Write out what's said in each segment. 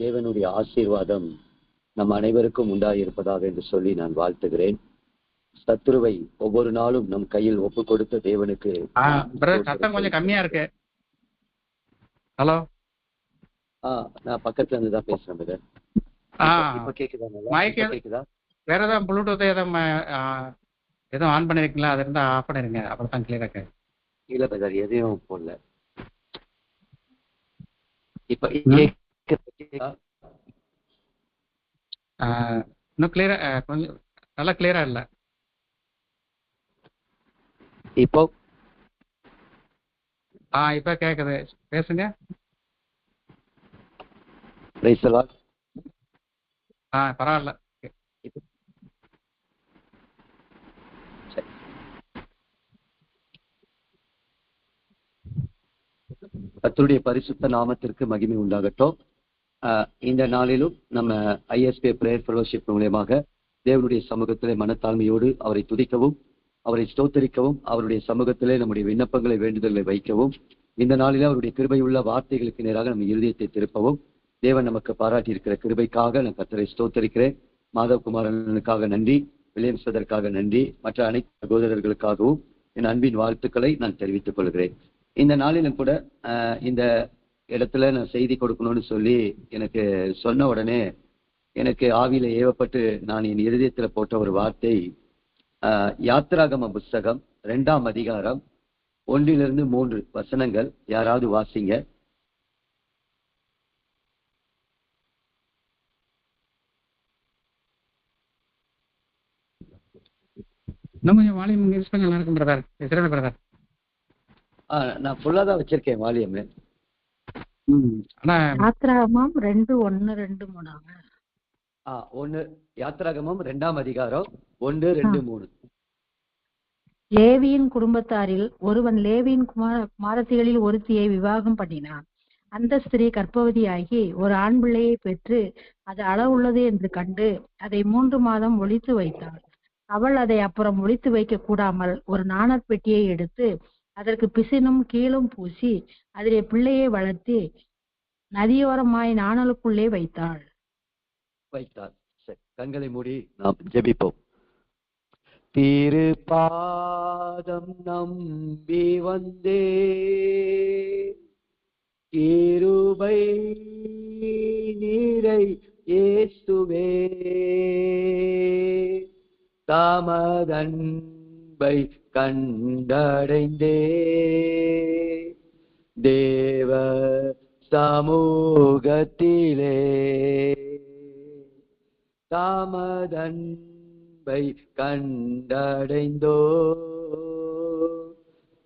தேவனுடைய ஆசீர்வாதம் நம் அனைவருக்கும் உண்டாயிருப்பதாக என்று சொல்லி நான் வாழ்த்துகிறேன். சத்துருவை ஒவ்வொரு நாளும் நம் கையில் ஒப்பு கொடுத்த தேவனுக்கு சத்தம் கொஞ்சம் கம்மியா இருக்கு. ஹலோ, நான் பக்கத்துல இருந்து தான் பேசுறேன் பிரதர். இப்ப கேக்குதா? கேக்குதா? வேற ஏதாவது ப்ளூடூத் எதுவும் ஆன் பண்ணிருக்கீங்களா? அது இருந்தா ஆஃப் பண்ணிருங்க, அப்புறம் தான் கிளியரா இருக்கு. இல்ல பிரதர், எதையும் போடல. இப்ப இன்னும் கிளியரா, கொஞ்சம் நல்லா கிளியரா இல்ல. இப்போ இப்ப கேக்குது, பேசுங்க. பரவாயில்ல. கர்த்தருடைய பரிசுத்த நாமத்திற்கு மகிமை உண்டாகட்டும். இந்த நாளிலும் நம்ம ஐஎஸ்பி பிரேயர் ஃபெலோஷிப் மூலமாக தேவனுடைய சமூகத்திலே மனத்தாழ்மையோடு அவரை துதிக்கவும், அவரை ஸ்தோத்தரிக்கவும், அவருடைய சமூகத்திலே நம்முடைய விண்ணப்பங்களை வேண்டுதல்களை வைக்கவும், இந்த நாளிலே அவருடைய கிருபையுள்ள வார்த்தைகளுக்கு நேராக நம்ம இருதயத்தை திருப்பவும் தேவன் நமக்கு பாராட்டி இருக்கிற கிருபைக்காக நான் கர்த்தரை ஸ்தோத்தரிக்கிறேன். மாதவகுமாரனுக்காக நன்றி, வில்லியம்ஸ் பிரதருக்காக நன்றி, மற்ற அனைத்து சகோதரர்களுக்காகவும் என் அன்பின் வாழ்த்துக்களை நான் தெரிவித்துக் கொள்கிறேன். இந்த நாளிலும் கூட இந்த இடத்துல நான் செய்தி கொடுக்கணும்னு சொல்லி எனக்கு சொன்ன உடனே எனக்கு ஆவியில ஏவப்பட்டு நான் என் இருதயத்துல போட்ட ஒரு வார்த்தை, யாத்திராகம புஸ்தகம் 2ஆம் அதிகாரம் 1-3 வசனங்கள். யாராவது வாசிங்க. இன்னும் கொஞ்சம் வால்யூம் இன்க்ரீஸ் பண்ணா நல்லா இருக்கும் பிரதர். இஸ்ரவேல் பிரதர், நான் ஃபுல்லா தான் வச்சிருக்கேன் வால்யூம். யாத்திராகமம் 2:1-2-3. யாத்திராகமம் 2ஆம் அதிகாரம் 1-2-3. லேவியின் குடும்பத்தாரில் ஒருவன் லேவியின் குமாரத்திகளில் ஒருத்தியை விவாகம் பண்ணினான். அந்த ஸ்திரீ கர்ப்பவதியாகி ஒரு ஆண் பிள்ளையை பெற்று அது அளவுள்ளது என்று கண்டு அதை 3 மாதம் ஒளித்து வைத்தாள். அவள் அதை அப்புறம் ஒளித்து வைக்க கூடாமல் ஒரு நாணற் பெட்டியை எடுத்து அதற்கு பிசினும் கீழும் பூசி அதிலே பிள்ளையை வளர்த்தி நதியோரமாய் நாணலுக்குள்ளே வைத்தாள். கண்களை மூடி நாம் ஜெபிப்போம். திருப்பாதம் நம்பி வந்தே, கிருபை நீரை இயேசுவே, தமதன்பை கண்டடைந்தே, தேவ சமூகத்திலே தமதன்பை கண்டடைந்தோ,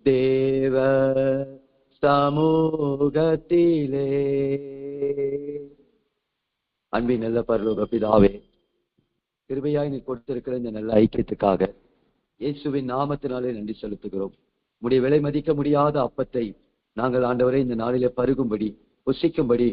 தேவ சமூகத்திலே. அன்பின் நல்ல பரலோக பிதாவே, கிருபையாய் நீ கொடுத்திருக்கிற இந்த நல்ல ஐக்கியத்துக்காக இயேசுவின் நாமத்தினாலே நன்றி செலுத்துகிறோம். உம்முடைய விலை மதிக்க முடியாத அப்பத்தை நாங்கள் ஆண்டவரே இந்த நாளிலே பருகும்படி, புசிக்கும்படி,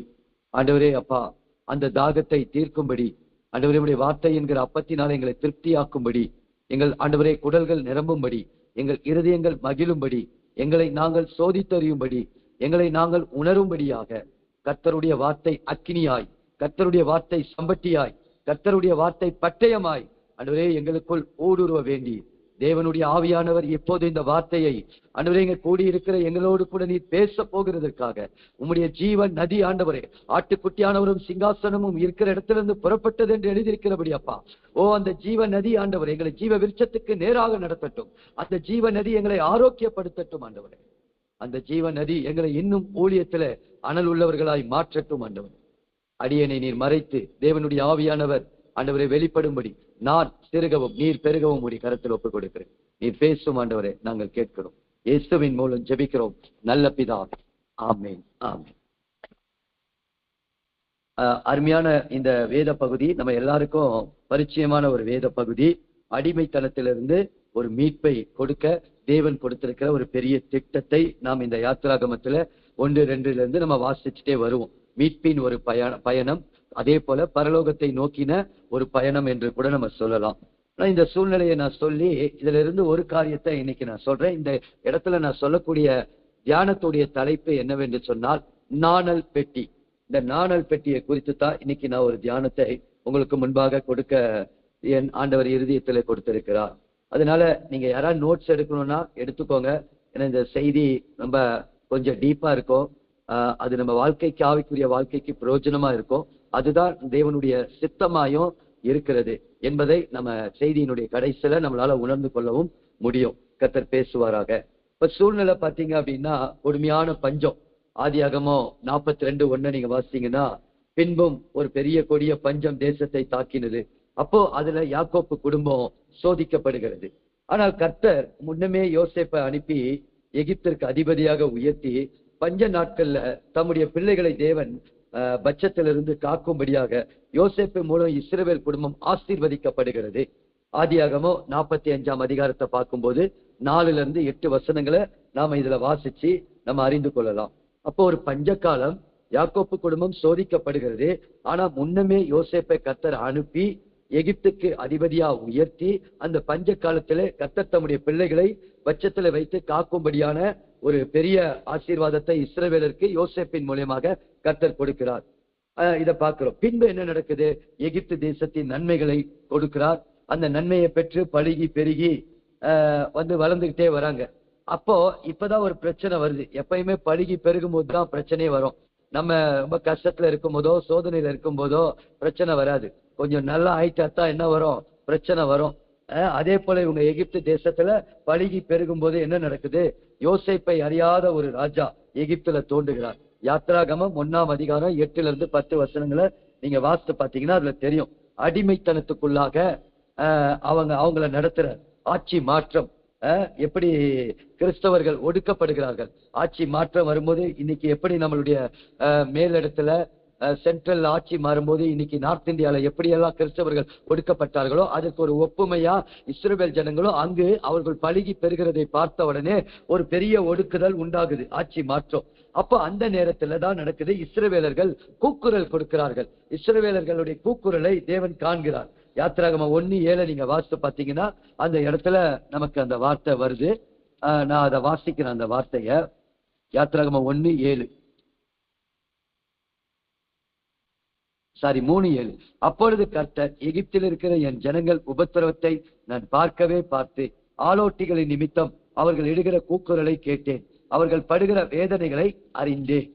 ஆண்டவரே அப்பா அந்த தாகத்தை தீர்க்கும்படி, ஆண்டவரே உடைய வார்த்தை என்கிற அப்பத்தினால் எங்களை திருப்தியாக்கும்படி, எங்கள் ஆண்டவரே குடல்கள் நிரம்பும்படி, எங்கள் இருதயங்கள் மகிழும்படி, எங்களை நாங்கள் சோதித்தறியும்படி, எங்களை நாங்கள் உணரும்படியாக கர்த்தருடைய வார்த்தை அக்கினியாய், கர்த்தருடைய வார்த்தை சம்பட்டியாய், கர்த்தருடைய வார்த்தை பட்டயமாய் ஆண்டவரே எங்களுக்குள் ஊடுருவ வேண்டி தேவனுடைய ஆவியானவர் இப்போது இந்த வார்த்தையை ஆண்டவரே இங்க கூடியிருக்கிற எங்களோடு கூட நீர் பேச போகிறதற்காக உம்முடைய ஜீவன் நதி ஆண்டவரே, ஆட்டுக்குட்டியானவரும் சிங்காசனமும் இருக்கிற இடத்திலிருந்து புறப்பட்டது என்று எழுதியிருக்கிறபடி அப்பா, அந்த ஜீவ நதி ஆண்டவரே எங்களை ஜீவ விருட்சத்துக்கு நேராக நடத்தட்டும். அந்த ஜீவ நதி எங்களை ஆரோக்கியப்படுத்தட்டும் ஆண்டவரே. அந்த ஜீவ நதி எங்களை இன்னும் ஊழியத்துல அனல் உள்ளவர்களாய் மாற்றட்டும் ஆண்டவரே. அடியனை நீர் மறைத்து தேவனுடைய ஆவியானவர் ஆண்டவரை வெளிப்படும்படி நான் சிறுகவும் நீர் பெருகவும் உடைய கரத்தில் ஒப்புக் கொடுக்கிறேன். நீர் பேசும் ஆண்டவரே, நாங்கள் கேட்கிறோம். இயேசுவின் மூலம் ஜெபிக்கிறோம் நல்ல பிதாவே, ஆமென், ஆமென். அருமையான இந்த வேத பகுதி நம்ம எல்லாருக்கும் பரிச்சயமான ஒரு வேத பகுதி. அடிமைத்தனத்திலிருந்து ஒரு மீட்பை கொடுக்க தேவன் கொடுத்திருக்கிற ஒரு பெரிய திட்டத்தை நாம் இந்த யாத்திராகமத்துல 1-2 நம்ம வாசிச்சுட்டே வருவோம். மீட்பின் ஒரு பயணம், அதே போல பரலோகத்தை நோக்கின ஒரு பயணம் என்று கூட நம்ம சொல்லலாம். இந்த சூழ்நிலையை நான் சொல்லி இதுல இருந்து ஒரு காரியத்தை இன்னைக்கு நான் சொல்றேன். இந்த இடத்துல நான் சொல்லக்கூடிய தியானத்துடைய தலைப்பு என்னவென்று சொன்னால் நாணல் பெட்டி. இந்த நாணல் பெட்டியை குறித்து தான் இன்னைக்கு நான் ஒரு தியானத்தை உங்களுக்கு முன்பாக கொடுக்க என் ஆண்டவர் இருதயத்துல கொடுத்திருக்கிறார். அதனால நீங்க யாராவது நோட்ஸ் எடுக்கணும்னா எடுத்துக்கோங்க. ஏன்னா இந்த செய்தி நம்ம கொஞ்சம் டீப்பா இருக்கும். அது நம்ம வாழ்க்கைக்கு, ஆவிக்குரிய வாழ்க்கைக்கு பிரயோஜனமா இருக்கும். அதுதான் தேவனுடைய சித்தமாயும் இருக்கிறது என்பதை நம்ம செய்தியினுடைய கடைசியில நம்மளால உணர்ந்து கொள்ளவும் முடியும். கர்த்தர் பேசுவாராக. இப்ப சூழ்நிலை பாத்தீங்க அப்படின்னா கொடுமையான பஞ்சம். ஆதியாகமம் 42:1 நீங்க வாசித்தீங்கன்னா, பின்பும் ஒரு பெரிய கொடிய பஞ்சம் தேசத்தை தாக்கினது. அப்போ அதுல யாக்கோப்பு குடும்பம் சோதிக்கப்படுகிறது. ஆனால் கர்த்தர் முன்னமே யோசேப்பை அனுப்பி எகிப்திற்கு அதிபதியாக உயர்த்தி பஞ்ச நாட்கள்ல தம்முடைய பிள்ளைகளை தேவன் பட்சத்திலிருந்து காக்கும்படியாக யோசேப்பு மூலம் இஸ்ரவேல் குடும்பம் ஆசீர்வதிக்கப்படுகிறது. ஆதியாகமம் 45ஆம் அதிகாரத்தை பார்க்கும்போது 4-8 வசனங்களை நாம இதுல வாசிச்சு நம்ம அறிந்து கொள்ளலாம். அப்போ ஒரு பஞ்ச காலம், யாக்கோப்பு குடும்பம் சோதிக்கப்படுகிறது. ஆனா முன்னமே யோசேப்பை கர்த்தர் அனுப்பி எகிப்துக்கு அதிபதியா உயர்த்தி அந்த பஞ்ச காலத்திலே கர்த்தர் தம்முடைய பிள்ளைகளை பட்சத்துல வைத்து காக்கும்படியான ஒரு பெரிய ஆசீர்வாதத்தை இஸ்ரவேலருக்கு யோசேப்பின் மூலியமாக கர்த்தர் கொடுக்கிறார். இதை பார்க்கிறோம். பின்பு என்ன நடக்குது? எகிப்து தேசத்தின் நன்மைகளை கொடுக்கிறார். அந்த நன்மையை பெற்று பழுகி பெருகி வளர்ந்துகிட்டே வராங்க. அப்போ இப்பதான் ஒரு பிரச்சனை வருது. எப்பயுமே பழுகி பெருகும் போதுதான் பிரச்சனையே வரும். நம்ம ரொம்ப கஷ்டத்துல இருக்கும் போதோ சோதனையில இருக்கும் போதோ பிரச்சனை வராது. கொஞ்சம் நல்லா ஆயிட்டாத்தான் என்ன வரும்? பிரச்சனை வரும். அதே போல இவங்க எகிப்து தேசத்துல பழுகி பெருகும் போது என்ன நடக்குது? யோசேப்பை அறியாத ஒரு ராஜா எகிப்துல தோன்றுகிறார். யாத்ராகமம் 1ஆம் அதிகாரம் 8-10 வசனங்களை நீங்க வாசித்து பாத்தீங்கன்னா அதுல தெரியும். அடிமைத்தனத்துக்குள்ளாக அவங்கள நடத்துற ஆட்சி மாற்றம், எப்படி கிறிஸ்தவர்கள் ஒடுக்கப்படுகிறார்கள். ஆட்சி மாற்றம் வரும்போது இன்னைக்கு எப்படி நம்மளுடைய மேலிடத்துல சென்ட்ரல் ஆட்சி மாறும்போது இன்னைக்கு நார்த் இந்தியால எப்படியெல்லாம் கிறிஸ்தவர்கள் ஒடுக்கப்பட்டார்களோ அதுக்கு ஒரு ஒப்புமையா இஸ்ரவேல் ஜனங்களும் அங்கு அவர்கள் பழுகி பெறுகிறதை பார்த்த உடனே ஒரு பெரிய ஒடுக்குதல் உண்டாகுது, ஆட்சி மாற்றம். அப்ப அந்த நேரத்துல தான் நடக்குது. இஸ்ரவேலர்கள் கூக்குரல் கொடுக்கிறார்கள். இஸ்ரவேலர்களுடைய கூக்குரலை தேவன் காண்கிறார். யாத்ராகமம் 1:7 நீங்க வாசித்து பாத்தீங்கன்னா அந்த இடத்துல நமக்கு அந்த வார்த்தை வருது. நான் அதை வாசிக்கிறேன் அந்த வார்த்தைய. யாத்ராகமம் 1:7 3:7. அப்பொழுது கர்த்தர், எகிப்தில் இருக்கிற என் ஜனங்கள் உபத்திரவத்தை நான் பார்த்து ஆலோட்டிகளின் நிமித்தம் அவர்கள் இடுகிற கூக்குரலை கேட்டேன். அவர்கள் படுகிற வேதனைகளை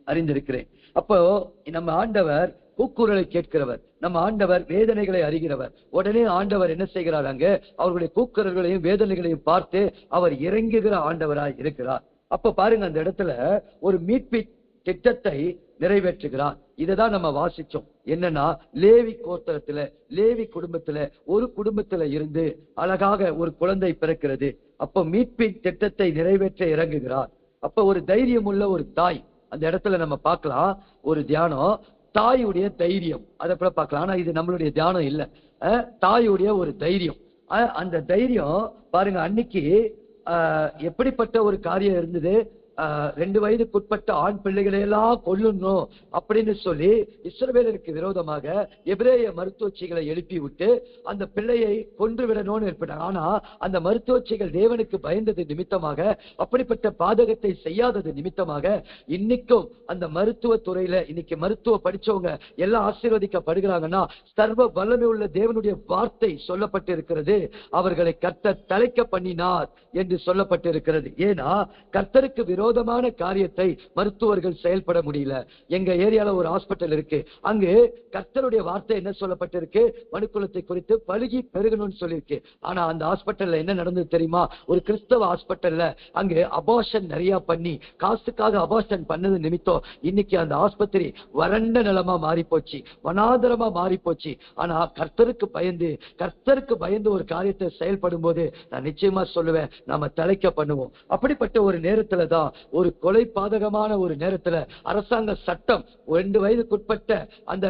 அறிந்திருக்கிறேன். அப்போ நம்ம ஆண்டவர் கூக்குரலை கேட்கிறவர், நம்ம ஆண்டவர் வேதனைகளை அறிகிறவர். உடனே ஆண்டவர் என்ன செய்கிறார்? அங்க அவர்களுடைய கூக்குரல்களையும் வேதனைகளையும் பார்த்து அவர் இறங்குகிற ஆண்டவராய் இருக்கிறார். அப்ப பாருங்க, அந்த இடத்துல ஒரு மீட்பு திட்டத்தை நிறைவேற்றுகிறார். இததான் நம்ம வாசிச்சோம். என்னன்னா, லேவி கோத்திரத்துல, லேவி குடும்பத்துல, ஒரு குடும்பத்துல இருந்து அழகாக ஒரு குழந்தை பிறக்கிறது. அப்ப மீட்பின் திட்டத்தை நிறைவேற்ற இறங்குகிறார். அப்ப ஒரு தைரியம் உள்ள ஒரு தாய் அந்த இடத்துல நம்ம பார்க்கலாம். ஒரு தியானம், தாயுடைய தைரியம், அதை கூட பார்க்கலாம். ஆனா இது நம்மளுடைய தியானம் இல்ல, தாயுடைய ஒரு தைரியம். அந்த தைரியம் பாருங்க, அன்னைக்கு எப்படிப்பட்ட ஒரு காரியம் இருந்தது? 2 வயதுக்குட்பட்ட ஆண் பிள்ளைகளை எல்லாம் கொல்லணும் அப்படின்னு சொல்லி இஸ்ரவேலருக்கு விரோதமாக எபிரேய மருத்துவச்சிகளை எழுப்பி விட்டு அந்த பிள்ளையை கொன்று விடணும்னு ஏற்பட்டாங்க. ஆனா அந்த மருத்துவச்சிகள் தேவனுக்கு பயந்தது நிமித்தமாக, அப்படிப்பட்ட பாதகத்தை செய்யாதது நிமித்தமாக இன்னைக்கும் அந்த மருத்துவ துறையில இன்னைக்கு மருத்துவ படிச்சவங்க எல்லாம் ஆசீர்வதிக்கப்படுகிறாங்கன்னா சர்வ வல்லமை உள்ள தேவனுடைய வார்த்தை சொல்லப்பட்டு இருக்கிறது. அவர்களை கர்த்தர் தலைக்க பண்ணினார் என்று சொல்லப்பட்டு இருக்கிறது. ஏன்னா கர்த்தருக்கு விரோதமான காரியத்தை மருத்துவர்கள் செயல்பட முடியல. எங்க ஏரியால ஒரு ஹாஸ்பிட்டல் இருக்கு. அங்கு கர்த்தருடைய வார்த்தை என்ன சொல்லப்பட்டிருக்கு? மனுக்குலத்தை குறித்து பழுகி பெருகணும்னு சொல்லியிருக்கு. ஆனா அந்த ஹாஸ்பிட்டல்ல என்ன நடந்தது தெரியுமா? ஒரு கிறிஸ்தவ ஹாஸ்பிட்டல்ல அங்கு அபார்ஷன் நிறைய பண்ணி காசுக்காக அபார்ஷன் பண்ணது நிமித்தம் இன்னைக்கு அந்த ஆஸ்பத்திரி வறண்ட நிலமா மாறி போச்சு, வனாந்தரமா மாறி போச்சு. ஆனா கர்த்தருக்கு பயந்து ஒரு காரியத்தை செயல்படும் போது நான் நிச்சயமா சொல்லுவேன், நாம தலைக்க பண்ணுவோம். அப்படிப்பட்ட ஒரு நேரத்துல தான், ஒரு கொலை பாதகமான ஒரு நேரத்துல அரசாங்க சட்டம் 2 வயதுக்குட்பட்ட அந்த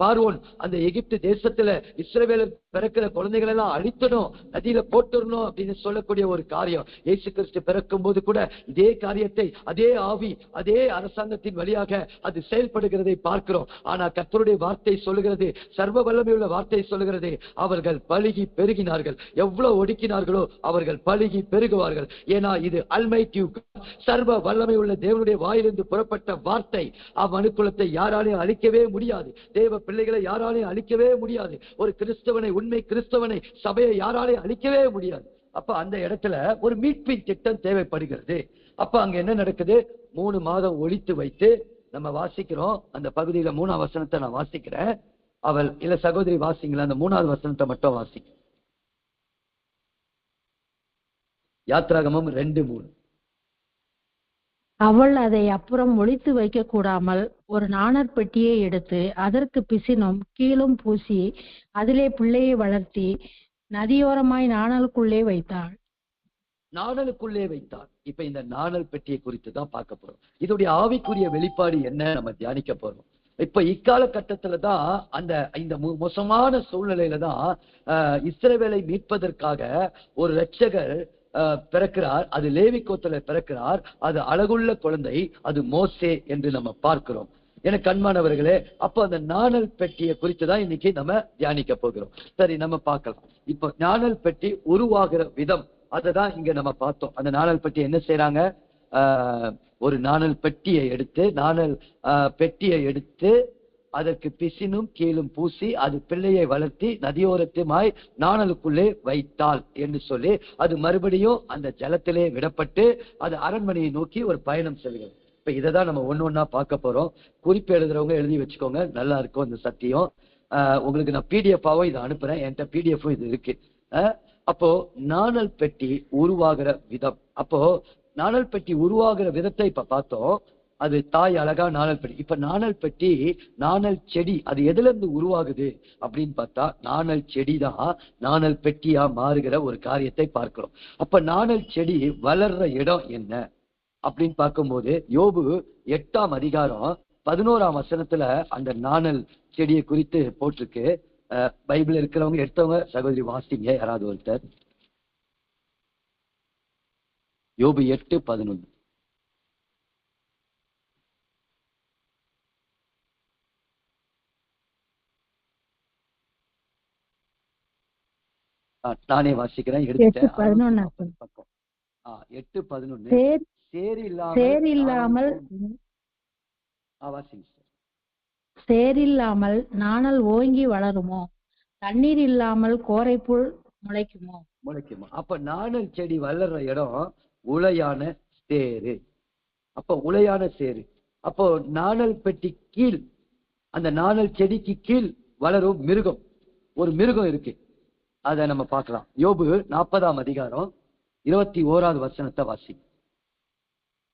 பார்வோன் அந்த எகிப்து தேசத்துல இஸ்ரவேலர் பிறக்கிற குழந்தைகள் எல்லாம் அழித்தணும், நதியில போட்டுடணும் அப்படின்னு சொல்லக்கூடிய ஒரு காரியம். இயேசு கிறிஸ்து பிறக்கும் போது கூட இதே காரியத்தை அதே ஆவி அதே அரசாங்கத்தின் வழியாக அது செயல்படுகிறதை பார்க்கிறோம். ஆனா கர்த்தருடைய வார்த்தை சொல்லுகிறது, சர்வ வல்லமையுள்ள வார்த்தை சொல்லுகிறது, அவர்கள் பலுகி பெருகினார்கள். எவ்வளவு ஒடுக்கினார்களோ அவர்கள் பலுகி பெருகுவார்கள். ஏன்னா இது அல்மைட்டி சர்வ வல்லமை உள்ள தேவனுடைய வாயிலிருந்து புறப்பட்ட வார்த்தை. மனுக்குலத்தை யாராலையும் அழிக்கவே முடியாது, தேவ பிள்ளைகளை யாராலையும் அழிக்கவே முடியாது, ஒரு கிறிஸ்தவனை, உண்மை கிறிஸ்தவனை, சபையை யாராலையும் அழிக்கவே முடியாது. அப்ப அந்த இடத்துல ஒரு மீட்பின் திட்டம் தேவைப்படுகிறது. அப்ப அங்க என்ன நடக்குது? 3 மாதம் ஒழித்து வைத்து நம்ம வாசிக்கிறோம். அந்த பகுதியில 3ஆம் வசனத்தை நான் வாசிக்கிறேன். அவள் இல்ல சகோதரி வாசிங்களா, அந்த 3வது வசனத்தை மட்டும் வாசிக்க. யாத்ராகமம் 2:3. அவள் அதை அப்புறம் ஒளித்து வைக்க கூடாமல் ஒரு நாணற் பெட்டியை எடுத்து அதற்கு பிசினும் கீழும் பூசி அதிலே பிள்ளையை வளர்த்தி நதியோரமாய் நாணலுக்குள்ளே வைத்தாள். நாணலுக்குள்ளே வைத்தாள். இப்ப இந்த நாணல் பெட்டியை குறித்து தான் பார்க்க போறோம். இதோடைய ஆவிக்குரிய வெளிப்பாடு என்ன நம்ம தியானிக்க போறோம். இப்ப இக்கால கட்டத்துல தான் இந்த மோசமான சூழ்நிலையில தான் இஸ்ரவேலை மீட்பதற்காக ஒரு இரட்சகர் பிறக்கிறார். அது லேவி கோத்திரத்துல பிறக்கிறார். அது அழகுள்ள குழந்தை, அது மோசே என்று நம்ம பார்க்கிறோம். எனக்கு அன்பானவர்களே, அப்போ அந்த நாணல் பெட்டியை குறித்துதான் இன்னைக்கு நம்ம தியானிக்க போகிறோம். சரி, நம்ம பார்க்கலாம். இப்போ நாணல் பெட்டி உருவாகிற விதம் அததான் இங்க நம்ம பார்த்தோம். அந்த நாணல் பெட்டி என்ன செய்யறாங்க? ஒரு நாணல் பெட்டியை எடுத்து அதற்கு பிசினும் கீழும் பூசி அது பிள்ளையை வளர்த்தி நதியோரத்துமாய் நாணலுக்குள்ளே வைத்தாள் என்று சொல்லி அது மறுபடியும் அந்த ஜலத்திலே விடப்பட்டு அது அரண்மனையை நோக்கி ஒரு பயணம் செல்கிறது. இப்ப இதைதான் நம்ம ஒண்ணா பார்க்க போறோம். குறிப்பு எழுதுறவங்க எழுதி வச்சுக்கோங்க, நல்லா இருக்கும் இந்த சத்தியம். உங்களுக்கு நான் பிடிஎஃபாவும் இதை அனுப்புறேன், என்கிட்ட பிடிஎஃப் இது இருக்கு. அப்போ நாணல் பெட்டி உருவாகிற விதம், அப்போ நாணல் பெட்டி உருவாகிற விதத்தை இப்ப பார்த்தோம். அது தாய் அழகா நாணல் பெட்டி. இப்ப நாணல் பெட்டி, நாணல் செடி அது எதுல இருந்து உருவாகுது அப்படின்னு பார்த்தா நாணல் செடி தான் நாணல் பெட்டியா மாறுகிற ஒரு காரியத்தை பார்க்கிறோம். அப்ப நாணல் செடி வளர்ற இடம் என்ன அப்படின்னு பார்க்கும்போது யோபு 8ஆம் அதிகாரம் 11ஆம் வசனத்துல அந்த நாணல் செடியை குறித்து போட்டிருக்கு. பைபிள் இருக்கிறவங்க எடுத்தவங்க சகோதரி வாசிங்க, யாராவது ஒருத்தர். யோபு 8:11. நானே வாசிக்கிறேன், எடுத்துட்டேன். 8:11. சேரில்லாமல் நாணல் ஓங்கி வளருமோ, தண்ணீர் இல்லாமல் கோரைப்புல் முளைக்குமோ. அப்ப நாணல் செடி வளர்ற இடம் உளையான சேரு. அப்ப உளையான சேரு. அப்போ நாணல் பெட்டி கீழ், அந்த நாணல் செடிக்கு கீழ் வளரும் மிருகம், ஒரு மிருகம் இருக்கு. அதை நம்ம பார்க்கலாம். யோபு 40ஆம் அதிகாரம் 21வது வசனத்தை வாசி.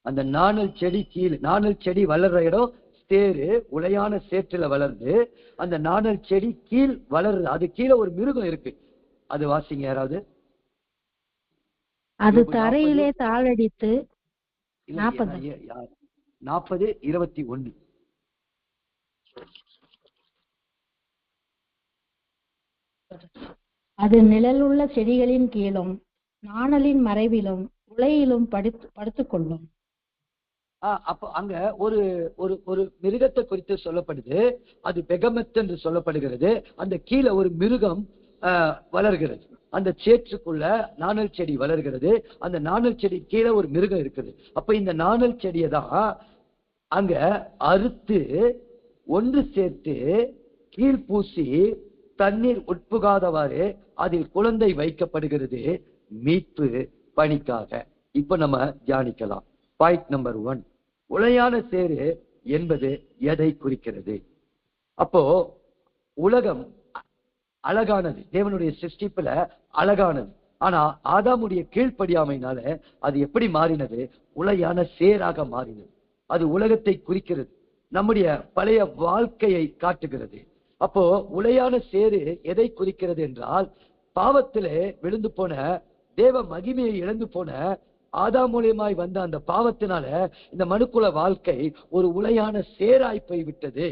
அந்த நாணல் செடி கீழ், நாணல் செடி வளர்ற இடம் சேரு, உளையான சேற்றுல வளர்ந்து அந்த நாணல் செடி கீழ் வளருது. அது கீழே ஒரு மிருகம் இருக்கு. அது வாசிங்க யாராவது. அது தரையிலே தாளடித்து 40:21. அது நிழலுள்ள செடிகளின் கீழும் நாணலின் மறைவிலும் உலையிலும் படுத்துக் கொள்ளும். அப்ப அங்க ஒரு ஒரு ஒரு மிருகத்தை குறித்து சொல்லப்படுது. அது பெகமெத் என்று சொல்லப்படுகிறது. அந்த கீழே ஒரு மிருகம் வளர்கிறது. அந்த சேற்றுக்குள்ள நாணல் செடி வளர்கிறது. அந்த நாணல் செடி கீழே ஒரு மிருகம் இருக்குது. அப்ப இந்த நாணல் செடியை தான் அங்க அறுத்து ஒன்று சேர்த்து கீழ் பூசி தண்ணீர் உட்புகாதவாறு அதில் குழந்தை வைக்கப்படுகிறது மீட்பு பணிக்காக. இப்ப நம்ம தியானிக்கலாம். பாயிண்ட் நம்பர் 1, உளையான சேரு என்பது எதை குறிக்கிறது? அப்போ உலகம் அழகானது, தேவனுடைய சிருஷ்டிப்புல அழகானது. ஆனா ஆதாமுடைய கீழ்ப்படியாமையினால அது எப்படி மாறினது? உளையான சேராக மாறினது. அது உலகத்தை குறிக்கிறது, நம்முடைய பழைய வாழ்க்கையை காட்டுகிறது. அப்போ உளையான சேரு எதை குறிக்கிறது என்றால், பாவத்திலே விழுந்து போன, தேவ மகிமையை இழந்து போன ஆதாம் மூலியமாய் வந்த அந்த பாவத்தினால இந்த மனுக்குல வாழ்க்கை ஒரு உளையான சேராய் போய் விட்டது.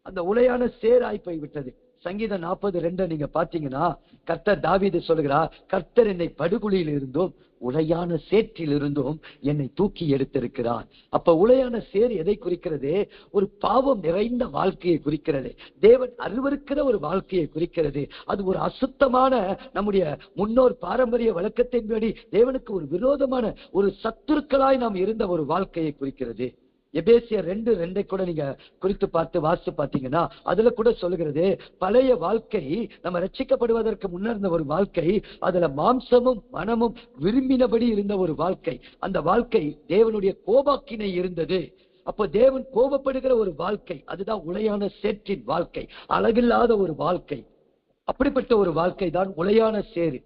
அந்த உளையான சேராய் போய் விட்டது. சங்கீதம் 40:2 நீங்க பாத்தீங்கன்னா, கர்த்தர் தாவீது சொல்லுகிறார், கர்த்தர் என்னை படுகுழியில் இருந்தும் உளையான சேற்றில் இருந்தும் என்னை தூக்கி எடுத்திருக்கிறார். அப்ப உளையான சேர் எதை குறிக்கிறது? ஒரு பாவம் நிறைந்த வாழ்க்கையை குறிக்கிறது. தேவன் அருவருக்கிற ஒரு வாழ்க்கையை குறிக்கிறது. அது ஒரு அசுத்தமான, நம்முடைய முன்னோர் பாரம்பரிய வழக்கத்தின்படி தேவனுக்கு ஒரு விரோதமான, ஒரு சத்துருக்களாய் நாம் இருந்த ஒரு வாழ்க்கையை குறிக்கிறது. எபேசியர் 2:2 கூட நீங்க குறித்து பார்த்து வாசித்து பார்த்தீங்கன்னா, அதுல கூட சொல்லுகிறது, பழைய வாழ்க்கை நம்ம ரட்சிக்கப்படுவதற்கு முன்னர் இருந்த ஒரு வாழ்க்கை, அதுல மாம்சமும் மனமும் விரும்பினபடி இருந்த ஒரு வாழ்க்கை. அந்த வாழ்க்கை தேவனுடைய கோபாக்கினை இருந்தது. அப்போ தேவன் கோபப்படுகிற ஒரு வாழ்க்கை, அதுதான் உளையான சேற்றின் வாழ்க்கை, அழகில்லாத ஒரு வாழ்க்கை. அப்படிப்பட்ட ஒரு வாழ்க்கை தான் உளையான சேரு.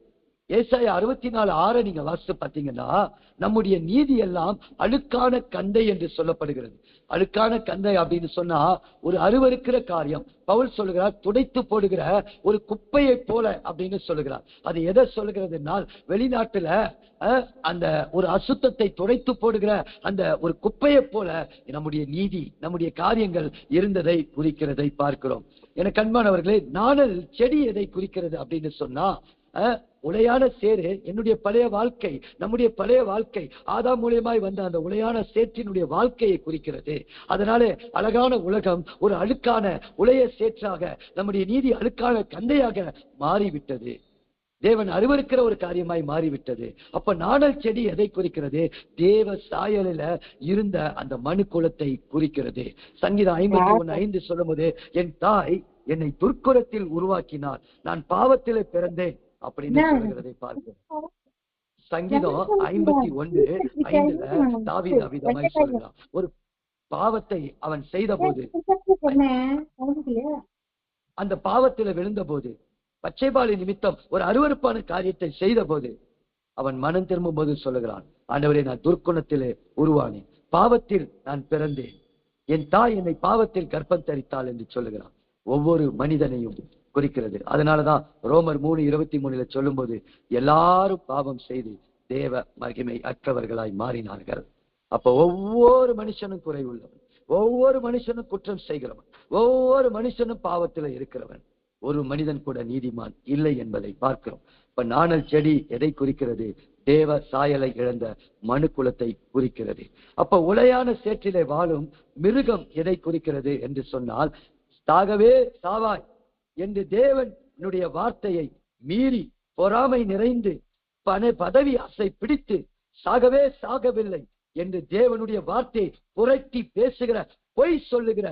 ஏசாயா 64:6 நீங்க வாசித்து பார்த்தீங்கன்னா, நம்முடைய நீதி எல்லாம் அழுக்கான கந்தை என்று சொல்லப்படுகிறது. அழுக்கான கந்தை அப்படின்னு சொன்னா ஒரு அருவருக்கிற காரியம். பவுல் சொல்லுகிறார், துடைத்து போடுகிற ஒரு குப்பையை போல அப்படின்னு சொல்லுகிறார். அது எதை சொல்லுகிறதுனால், வெளிநாட்டுல அந்த ஒரு அசுத்தத்தை துடைத்து போடுகிற அந்த ஒரு குப்பையை போல நம்முடைய நீதி, நம்முடைய காரியங்கள் இருந்ததை குறிக்கிறதை பார்க்கிறோம். எனக்கு அன்பானவர்களே, நாணல் செடி எதை குறிக்கிறது அப்படின்னு சொன்னா, உளையான சேரு என்னுடைய பழைய வாழ்க்கை, நம்முடைய பழைய வாழ்க்கை, ஆதாம் மூலியமாய் வந்த அந்த உளையான சேற்றினுடைய வாழ்க்கையை குறிக்கிறது. அதனால அழகான உலகம் ஒரு அழுக்கான உளைய சேற்றாக, நம்முடைய நீதி அழுக்கான கந்தையாக மாறிவிட்டது. தேவன் அருவருக்கிற ஒரு காரியமாய் மாறிவிட்டது. அப்ப நாணல் செடி எதை குறிக்கிறது? தேவ சாயலில இருந்த அந்த மனு குலத்தை குறிக்கிறது. சங்கீதம் 51:5 சொல்லும் போது, என் தாய் என்னை துர்க்குறத்தில் உருவாக்கினார், நான் பாவத்திலே பிறந்தேன் அப்படின்னு சொல்லுகிறதை பார்க்கிறோம். சங்கீதம் 51:5 தாவீது அவ்விதமாய் சொல்கிறான். ஒரு பாவத்தை அவன் செய்த போது, அந்த பாவத்தில விழுந்த போது, பச்சைபாலி நிமித்தம் ஒரு அருவருப்பான காரியத்தை செய்த போது, அவன் மனம் திரும்பும் போது சொல்லுகிறான், ஆண்டவரே, நான் துர்க்குணத்திலே உருவானேன், பாவத்தில் நான் பிறந்தேன், என் தாய் என்னை பாவத்தில் கர்ப்பம் தரித்தாள் என்று சொல்லுகிறான். ஒவ்வொரு மனிதனையும் குறிக்கிறது. அதனாலதான் ரோமர் 3:23 சொல்லும் போது, எல்லாரும் பாவம் செய்து தேவ மகிமை அற்றவர்களாய் மாறினார்கள். அப்ப ஒவ்வொரு மனுஷனும் குறைவுள்ளவன், ஒவ்வொரு மனுஷனும் குற்றம் செய்கிறவன், ஒவ்வொரு மனுஷனும் பாவத்தில் இருக்கிறவன். ஒரு மனிதன் கூட நீதிமான் இல்லை என்பதை பார்க்கிறோம். இப்ப நாணல் செடி எதை குறிக்கிறது? தேவ சாயலை இழந்த மனு குலத்தை குறிக்கிறது. அப்ப உளையான சேற்றிலே வாழும் மிருகம் எதை குறிக்கிறது என்று சொன்னால், சாகவே சாவாய் என்று தேவனுடைய வார்த்தையை மீறி பொறாமை நிறைந்து பதவி ஆசை பிடித்து சாகவே சாகவில்லை என்று தேவனுடைய வார்த்தையை புரட்டி பேசுகிற, பொய் சொல்லுகிற,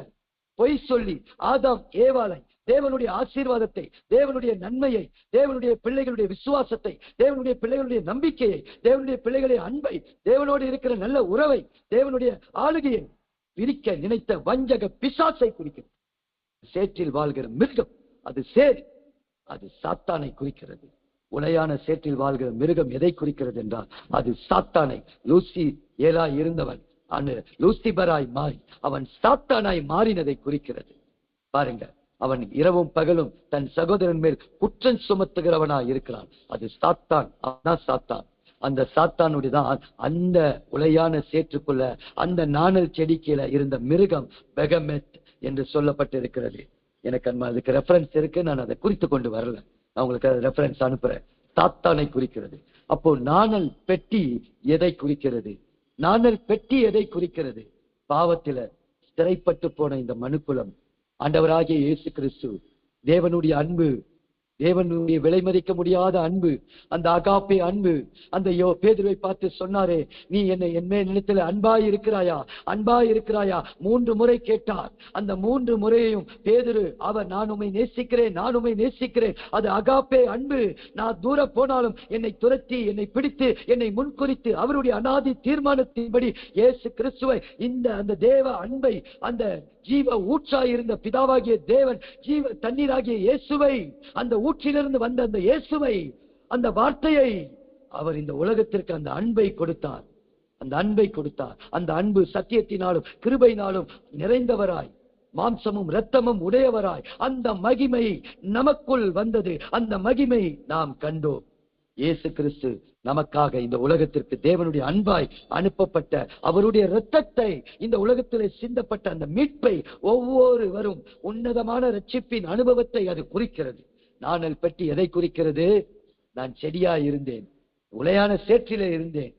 பொய் சொல்லி ஆதாம் ஏவாளை தேவனுடைய ஆசீர்வாதத்தை, தேவனுடைய நன்மையை, தேவனுடைய பிள்ளைகளுடைய விசுவாசத்தை, தேவனுடைய பிள்ளைகளுடைய நம்பிக்கையை, தேவனுடைய பிள்ளைகளுடைய அன்பை, தேவனோடு இருக்கிற நல்ல உறவை, தேவனுடைய ஆளுகையை பிரிக்க நினைத்த வஞ்சக பிசாசை குறிக்கிறது. சேற்றில் வாழ்கிற மிருகம், அது சேர், அது சாத்தானை குறிக்கிறது. உளையான சேற்றில் வாழ்கிற மிருகம் எதை குறிக்கிறது என்றால், அது சாத்தானை. லூசி ஏலாய் இருந்தவன் லூசிபராய் மாறி அவன் சாத்தானாய் மாறினதை குறிக்கிறது. பாருங்க, அவன் இரவும் பகலும் தன் சகோதரன் மேல் குற்றம் சுமத்துகிறவனாய் இருக்கிறான். அது சாத்தான், அதான் சாத்தான். அந்த சாத்தானுடையதான் அந்த உளையான சேற்றுக்குள்ள, அந்த நாணல் செடி கீழே இருந்த மிருகம் பெகமெத் என்று சொல்லப்பட்டிருக்கிறது. எனக்கு அதுக்கு ரெஃபரன்ஸ் இருக்கு, நான் அதை குறித்து கொண்டு வரல, நான் உங்களுக்கு ரெஃபரன்ஸ் அனுப்புறேன். சாத்தானை குறிக்கிறது. அப்போ நாணல் பெட்டி எதை குறிக்கிறது? நாணல் பெட்டி எதை குறிக்கிறது? பாவத்தில சிறைப்பட்டு போன இந்த மனுக்குலம், ஆண்டவராகிய இயேசு கிறிஸ்து, தேவனுடைய அன்பு, தேவனுடைய விலை மதிக்க முடியாத அன்பு, அந்த அகாப்பே அன்பு, அந்த பேதுருவை பார்த்து சொன்னாரே, நீ என்னை என்மேல் நிலத்தில் அன்பாய் இருக்கிறாயா, அன்பாய் இருக்கிறாயா 3 முறை கேட்டார். அந்த 3 முறையையும் பேதுரு, அவர் நான் உம்மை நேசிக்கிறேன், நான் உம்மை நேசிக்கிறேன், அது அகாப்பே அன்பு. நான் தூர போனாலும் என்னை துரத்தி, என்னை பிடித்து, என்னை முன்குறித்து அவருடைய அநாதி தீர்மானத்தின்படி இயேசு கிறிஸ்துவை, அந்த தேவ அன்பை, அந்த ஜீவ ஊற்றாய் இருந்த பிதாவாகிய தேவன், ஜீவ தண்ணீராகிய இயேசுவை, அந்த ஊற்றிலிருந்து வந்த அந்த இயேசுவை, அந்த வார்த்தையை அவர் இந்த உலகத்திற்கு அந்த அன்பை கொடுத்தார். அந்த அன்பை கொடுத்தார். அந்த அன்பு சத்தியத்தினாலும் கிருபையினாலும் நிறைந்தவராய், மாம்சமும் இரத்தமும் உடையவராய் அந்த மகிமை நமக்குள் வந்தது. அந்த மகிமை நாம் கண்டோம். இயேசு கிறிஸ்து நமக்காக இந்த உலகத்திற்கு தேவனுடைய அன்பாய் அனுப்பப்பட்ட அவருடைய இரத்தத்தை, இந்த உலகத்திலே சிந்தப்பட்ட அந்த மீட்பை ஒவ்வொருவரும் உன்னதமான ரட்சிப்பின் அனுபவத்தை அது குறிக்கிறது. நாணல் பெட்டி எதை குறிக்கிறது? நான் செடியா இருந்தேன், உளையான சேற்றிலே இருந்தேன்,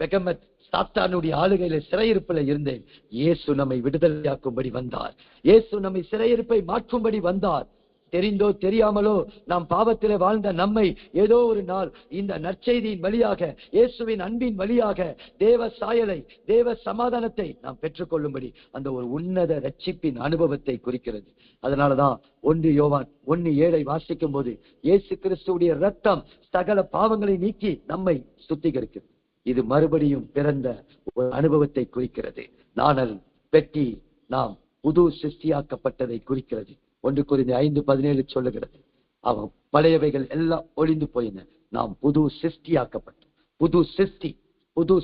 பெகமத் சாத்தானுடைய ஆளுகையில சிறையிருப்பில் இருந்தேன். இயேசு நம்மை விடுதலையாக்கும்படி வந்தார். இயேசு நம்மை சிறையிருப்பை மாற்றும்படி வந்தார். தெரிந்தோ தெரியாமலோ நாம் பாவத்திலே வாழ்ந்த நம்மை ஏதோ ஒரு நாள் இந்த நற்செய்தியின் வழியாக, இயேசுவின் அன்பின் வழியாக தேவ சாயலை, தேவ சமாதானத்தை நாம் பெற்றுக்கொள்ளும்படி அந்த ஒரு உன்னத ரட்சிப்பின் அனுபவத்தை குறிக்கிறது. அதனாலதான் 1 யோவான் 1:7 வாசிக்கும் போது இயேசு கிறிஸ்துவுடைய ரத்தம் சகல பாவங்களை நீக்கி நம்மை சுத்திகரிக்கிறது. இது மறுபடியும் பிறந்த ஒரு அனுபவத்தை குறிக்கிறது. நாணல் பெட்டி நாம் புது சிருஷ்டியாக்கப்பட்டதை குறிக்கிறது. 1 கொரிந்தியர் 5:17 சொல்லுகிறது, அவன் பழையவைகள் எல்லாம் ஒளிந்து போயின, நாம் புது சிருஷ்டியாக்கப்பட்டோம். புது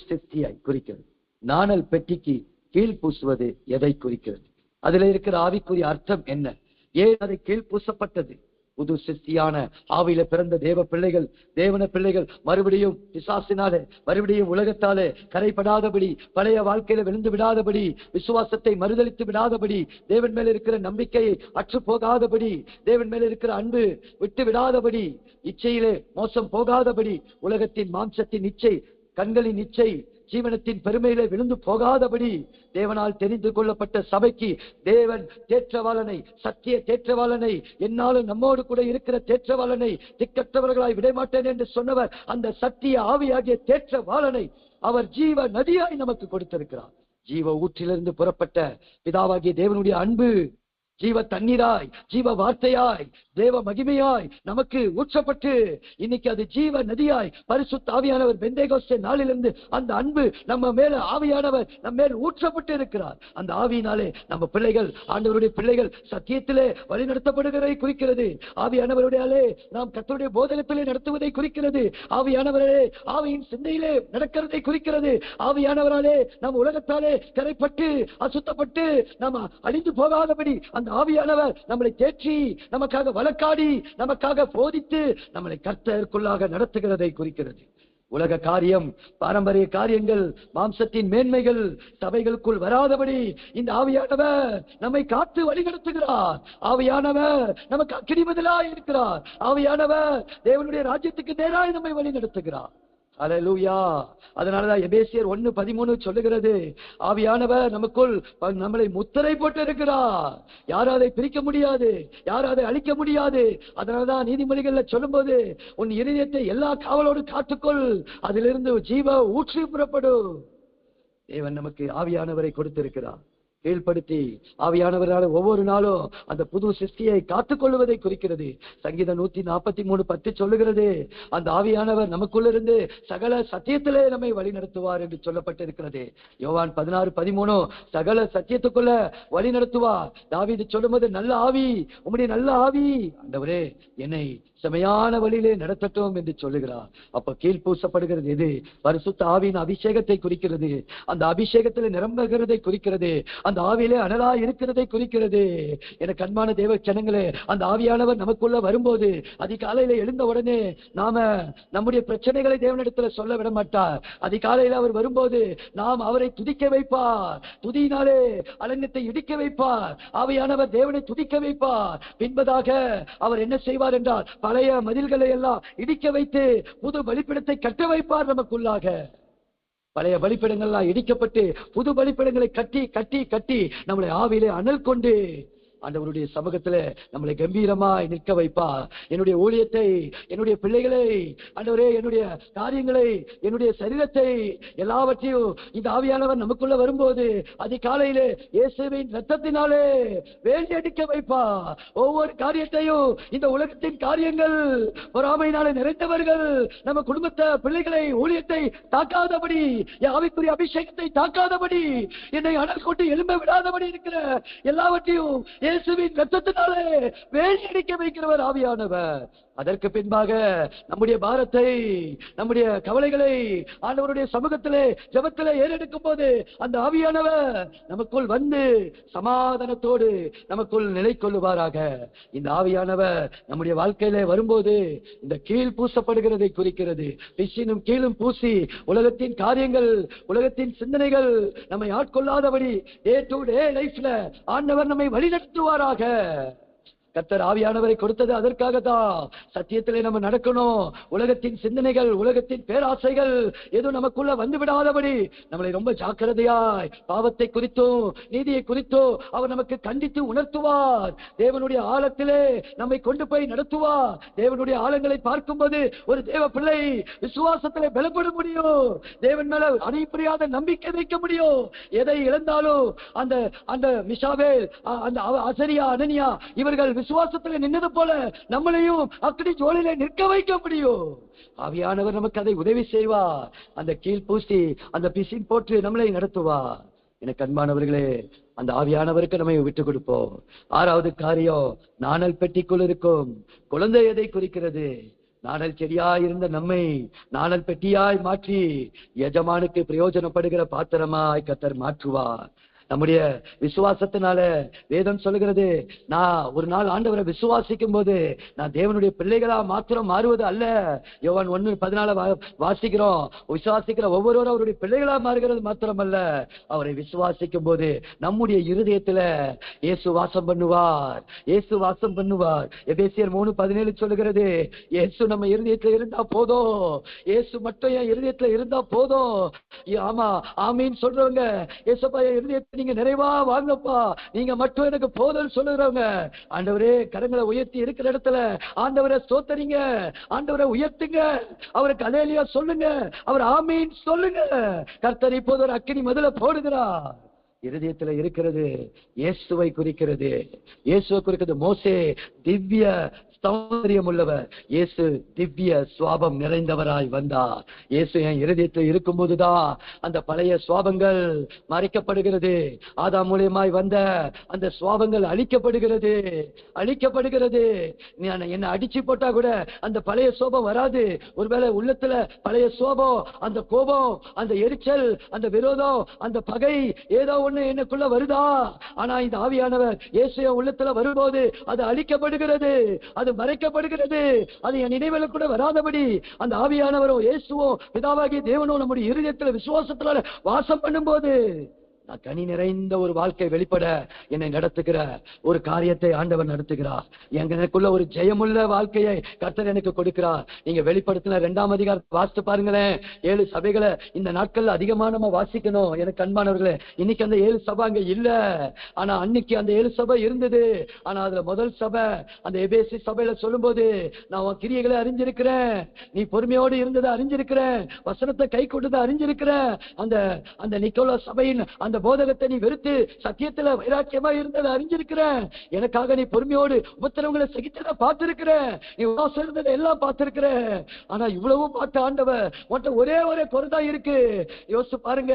சிருஷ்டியாய் குறிக்கிறது. நாணல் பெட்டிக்கு கீழ் பூசுவது எதை குறிக்கிறது? அதுல இருக்கிற ஆவிக்குரிய அர்த்தம் என்ன? ஏன் அதை கீழ் பூசப்பட்டது? புது சிருஷ்டியான ஆவியில பிறந்த தேவன பிள்ளைகள் மறுபடியும் பிசாசினாலே, மறுபடியும் உலகத்தாலே கரைப்படாதபடி, பழைய வாழ்க்கையில விழுந்து விடாதபடி, விசுவாசத்தை மறுதளித்து விடாதபடி, தேவன் மேல இருக்கிற நம்பிக்கையை அற்று போகாதபடி, தேவன் மேல இருக்கிற அன்பு விட்டு விடாதபடி, இச்சையிலே மோசம் போகாதபடி, உலகத்தின் மாம்சத்தின் இச்சை, கண்களின் இச்சை, ஜீவனத்தின் பெருமையிலே விழுந்து போகாதபடி, தேவனால் தெரிந்து கொள்ளப்பட்ட சபைக்கு தேவன் தேற்றவாளனை, சத்திய தேற்றவாளனை, என்னாலும் நம்மோடு கூட இருக்கிற தேற்றவாளனை, திக்கற்றவர்களாய் விடமாட்டேன் என்று சொன்னவர், அந்த சத்திய ஆவியாகிய தேற்றவாளனை அவர் ஜீவ நதியாய் நமக்கு கொடுத்திருக்கிறார். ஜீவ ஊற்றிலிருந்து புறப்பட்ட பிதாவாகிய தேவனுடைய அன்பு ஜீவ தண்ணீராய், ஜீவ வார்த்தையாய், தேவ மகிமையாய் நமக்கு ஊற்றப்பட்டு இன்னைக்கு அது ஜீவ நதியாய் பரிசுத்த ஆவியானவர் பெந்தேகோஸ்தே நாளிலிருந்து அந்த அன்பு நம்ம மேல, ஆவியானவர் நம்ம மேல் ஊற்றப்பட்டு இருக்கிறார். அந்த ஆவியினாலே நம்ம பிள்ளைகள், ஆண்டவருடைய பிள்ளைகள் சத்தியத்திலே வழி நடத்தப்படுகிறதை குறிக்கிறது. ஆவியானவருடைய நாம் கர்த்தருடைய போதனத்திலே நடத்துவதை குறிக்கிறது. ஆவியானவரே ஆவியின் சிந்தையிலே நடக்கிறதை குறிக்கிறது. ஆவியானவராலே நாம் உலகத்தாலே கரைப்பட்டு அசுத்தப்பட்டு நாம் அழிந்து போகாதபடி அந்த ஆவியானவர் நம்மளை தேற்றி, நமக்காக வழக்காடி, நமக்காக போதித்து நம்மளை கர்த்தருக்குள்ளாக நடத்துகிறதை குறிக்கிறது. உலக காரியம், பாரம்பரிய காரியங்கள், மாம்சத்தின் மேன்மைகள் சபைகளுக்குள் வராதபடி இந்த ஆவியானவர் நம்மை காத்து வழி நடத்துகிறார். ஆவியானவர் நமக்கு அக்கினிமதிலாய் இருக்கிறார். ஆவியானவர் தேவனுடைய ராஜ்யத்துக்கு நேராய் நம்மை வழி நடத்துகிறார். அல்லேலூயா. அதனாலதான் எபேசியர் 1:13 சொல்லுகிறது, ஆவியானவர் நமக்குள் நம்மளை முத்திரை போட்டு இருக்கிறார். யாரும் அதை பிரிக்க முடியாது, யாரும் அதை அழிக்க முடியாது. அதனாலதான் நீதிமொழிகள்ல சொல்லும் போது, உன் இருதயத்தை எல்லா காவலோடு காத்துக்கொள், அதிலிருந்து ஜீவ ஊற்றி புறப்படும். தேவன் நமக்கு ஆவியானவரை கொடுத்திருக்கிறார். கீழ்படுத்தி ஆவியானவரால் ஒவ்வொரு நாளும் அந்த புது சிருஷ்டியை காத்துக் கொள்வதை குறிக்கிறது. சங்கீதம் 143:10 சொல்லுகிறது, அந்த ஆவியானவர் நமக்குள்ளிருந்து சகல சத்தியத்திலே நம்மை வழி நடத்துவார் என்று சொல்லப்பட்டிருக்கிறது. யோவான் 16:13 சகல சத்தியத்துக்குள்ள வழி நடத்துவார். தாவீது சொல்லும்போது, நல்ல ஆவி, உம்முடைய நல்ல ஆவி ஆண்டவரே என்னை செமையான வழியிலே நடத்தட்டும் என்று சொல்லுகிறார். அப்ப கீழ்பூசப்படுகிறது எது? பரிசுத்த ஆவியின் அபிஷேகத்தை குறிக்கிறது. அந்த அபிஷேகத்தில் நிரம்புகிறதை குறிக்கிறது. அந்த ஆவியிலே அனலா இருக்கிறதை குறிக்கிறது. எனக்கு அன்பான தேவ ஜனங்களே, அந்த ஆவியானவர் நமக்குள்ள வரும்போது அதிகாலையில எழுந்த உடனே நாம நம்முடைய பிரச்சனைகளை தேவனிடத்துல சொல்ல விட மாட்டார். அதிகாலையில அவர் வரும்போது நாம் அவரை துதிக்க வைப்பார். துதியினாலே அலங்கத்தை இடிக்க வைப்பார். ஆவியானவர் தேவனை துதிக்க வைப்பார். பின்பதாக அவர் என்ன செய்வார் என்றால், பழைய மதில்களை எல்லாம் இடிக்க வைத்து புது பலிபீடத்தை கட்ட வைப்பார் நமக்குள்ளாக. பழைய பலிபீடங்கள்லாம் இடிக்கப்பட்டு புது பலிபீடங்களை கட்டி கட்டி கட்டி நம்மளை ஆவியிலே அனல் கொண்டு ஆண்டவருடைய சமூகத்துல நம்மளை கம்பீரமாய் நிற்க வைப்பார். என்னுடைய ஊழியத்தை, என்னுடைய பிள்ளைகளை, ஆண்டவரே என்னுடைய காரியங்களை, என்னுடைய சரீரத்தை எல்லாவற்றையும் இந்த ஆவியானவர் நமக்குள்ள வரும்போது அதிகாலையிலே இயேசுவின் ரத்தத்தினாலே வேண்டி அடிக்க வைப்பார். ஒவ்வொரு காரியத்தையும், இந்த உலகத்தின் காரியங்கள், பொறாமையினாலே நிறைந்தவர்கள் நம்ம குடும்பத்தை, பிள்ளைகளை, ஊழியத்தை தாக்காதபடி, ஆவிக்குரிய அபிஷேகத்தை தாக்காதபடி, என்னை அனல் கொண்டு எழும்ப விடாதபடி இருக்கிற எல்லாவற்றையும் இயேசுவின் இரத்தத்தினாலே வேலி அடிக்க வைக்கிறவர் ஆவியானவர். அதற்கு பின்பாக நம்முடைய பாரத்தை, நம்முடைய கவலைகளை ஆண்டவருடைய சமூகத்திலே ஜெபத்திலே ஏறெடுக்கும் போது அந்த ஆவியானவர் நமக்குள் வந்து சமாதானத்தோடு நமக்குள் நிலை கொள்ளுவாராக. இந்த ஆவியானவர் நம்முடைய வாழ்க்கையிலே வரும்போது இந்த கீழ் பூசப்படுகிறதை குறிக்கிறது. பிசினும் கீழும் பூசி உலகத்தின் காரியங்கள், உலகத்தின் சிந்தனைகள் நம்மை ஆட்கொள்ளாதபடி டே டு டே லைஃப்ல ஆண்டவர் நம்மை வழிநடத்துவாராக. கர்த்தர் ஆவியானவரை கொடுத்தது அதற்காகத்தான். சத்தியத்திலே நம்ம நடக்கணும். உலகத்தின் சிந்தனைகள், உலகத்தின் பேராசைகள் எதுவும் நமக்குள்ள வந்து விடாதபடி நம்மளை ரொம்ப ஜாக்கிரதையாய் பாவத்தை குறித்தும் நீதியை குறித்தும் அவர் நமக்கு கண்டித்து உணர்த்துவார். தேவனுடைய ஆழத்திலே நம்மை கொண்டு போய் நடத்துவார். தேவனுடைய ஆழங்களை பார்க்கும்போது ஒரு தேவ பிள்ளை விசுவாசத்திலே பலப்பட முடியும். தேவன் மேல அணைப்புரியாத நம்பிக்கை வைக்க முடியும். எதை இழந்தாலும் அந்த அந்த மிஷாவேல், அந்த அசரியா, அனனியா இவர்கள் விசுவாசத்தில் நின்னது போல நம்மளையும் அக்கடி ஜோலியில நிற்க வைக்க முடியும். ஆவியானவர் நமக்கு அதை உதவி செய்வார். அந்த கீழ் பூசி அந்த பிசின் போட்டு நம்மளை நடத்துவார். எனக்கு அன்பானவர்களே, அந்த ஆவியானவருக்கு நம்ம விட்டு கொடுப்போம். 6வது காரியம், நாணல் பெட்டிக்குள் இருக்கும் குழந்தை எதை குறிக்கிறது? நாணல் செடியாய் இருந்த நம்மை நாணல் பெட்டியாய் மாற்றி எஜமானுக்கு பிரயோஜனப்படுகிற பாத்திரமாய் கர்த்தர் மாற்றுவார். நம்முடைய விசுவாசத்தினால வேதம் சொல்லுகிறது, நான் ஒரு நாள் ஆண்டவரை விசுவாசிக்கும் போது நான் தேவனுடைய பிள்ளைகளா மாத்திரம் மாறுவது அல்ல. யோவான் 1:14 வாசிக்கிறோம். விசுவாசிக்கிற ஒவ்வொருவரும் அவருடைய பிள்ளைகளா மாறுகிறது மாத்திரம் அல்ல, அவரை விசுவாசிக்கும் போது நம்முடைய இருதயத்துல இயேசு வாசம் பண்ணுவார். இயேசு வாசம் பண்ணுவார். எபேசியர் 3:17 சொல்லுகிறது, இயேசு நம்ம இருதயத்துல இருந்தா போதும். இயேசு மட்டும் என் இருதயத்துல இருந்தா போதும். ஆமா, ஆமீன் சொல்றவங்க, இயேசுப்பா என் இருதயத்தை நீங்க நிறைவா வாங்கப்பா, நீங்க மட்டும் எனக்கு போதும்னு சொல்லுறவங்க, ஆண்டவரே கரங்களை உயர்த்தி இருக்கிற இடத்துல ஆண்டவரை ஸ்தோத்தரிங்க, ஆண்டவரை உயர்த்துங்க, அவருக்கு அல்லேலூயா சொல்லுங்க, அவர் ஆமீன் சொல்லுங்க. கர்த்தர் இப்போது ஒரு அக்கினி முதல்ல போடுகிறார். இருதயத்துல இருக்கிறது இயேசுவை குறிக்கிறது. இயேசுவை குறிக்கிறது. மோசே திவ்ய சௌந்தரியம் உள்ளவர், இயேசு திவ்ய சுவாபம் நிறைந்தவராய் வந்தார். இயேசு என் இருதயத்தில் இருக்கும் போதுதான் அந்த பழைய சுவாபங்கள் மறைக்கப்படுகிறது. ஆதாம் மூலியமாய் வந்த அந்த சுவாபங்கள் அழிக்கப்படுகிறது, அழிக்கப்படுகிறது. என்ன அடிச்சு போட்டா கூட அந்த பழைய சோபம் வராது. ஒருவேளை உள்ளத்துல பழைய சோபம், அந்த கோபம், அந்த எரிச்சல், அந்த விரோதம், அந்த பகை ஏதோ ஒண்ணு எனக்குள்ள வருதா, ஆனா இந்த ஆவியானவர் இயேசு உள்ளத்துல வரும்போது அது அழிக்கப்படுகிறது, அது மறைக்கப்படுகிறது. அது என் நினைவுல கூட வராதபடி அந்த ஆவியானவரும் இயேசுவும் பிதாவாகிய தேவனும் நம்முடைய இருதயத்தில் விசுவாசத்தினால வாசம் பண்ணும்போது நான் கனி நிறைந்த ஒரு வாழ்க்கை வெளிப்பட என்னை நடத்துகிற ஒரு காரியத்தை ஆண்டவர் நடத்துகிறார். எனக்குள்ள ஒரு ஜெயமுள்ள வாழ்க்கையை கர்த்தர் எனக்கு கொடுக்கிறார். நீங்க வெளிப்படுத்தின 2ஆம் அதிகாரத்தை வாசித்து பாருங்களேன். 7 சபைகளை இந்த நாட்கள்ல அதிகமா நம்ம வாசிக்கணும். எனக்கு அன்பானவர்களே, இன்னைக்கு அந்த 7 சபை அங்க இல்ல, ஆனா அன்னைக்கு அந்த 7 சபை இருந்தது. ஆனா அதுல முதல் சபை அந்த எபேசி சபையில சொல்லும் போது, நான் உன் கிரியைகளை அறிஞ்சிருக்கிறேன், நீ பொறுமையோடு இருந்ததை அறிஞ்சிருக்கிறேன், வசனத்தை கை கொண்டதை அறிஞ்சிருக்கிறேன், அந்த அந்த நிக்கோலா சபையின் அந்த போதகத்தை நீ வெறுத்து சத்தியத்துல வைராக்கியமா இருந்ததை அறிஞ்சிருக்கிறேன், எனக்காக நீ பொறுமையோடு உபத்திரவங்களை சகித்ததை பார்த்திருக்கிறேன், நீ இருந்ததை எல்லாம் பார்த்திருக்கிறேன். ஆனா இவ்வளவு பார்த்த ஆண்டவர் உன்கிட்ட ஒரே ஒரு குறைதான் இருக்கு. யோசிச்சு பாருங்க.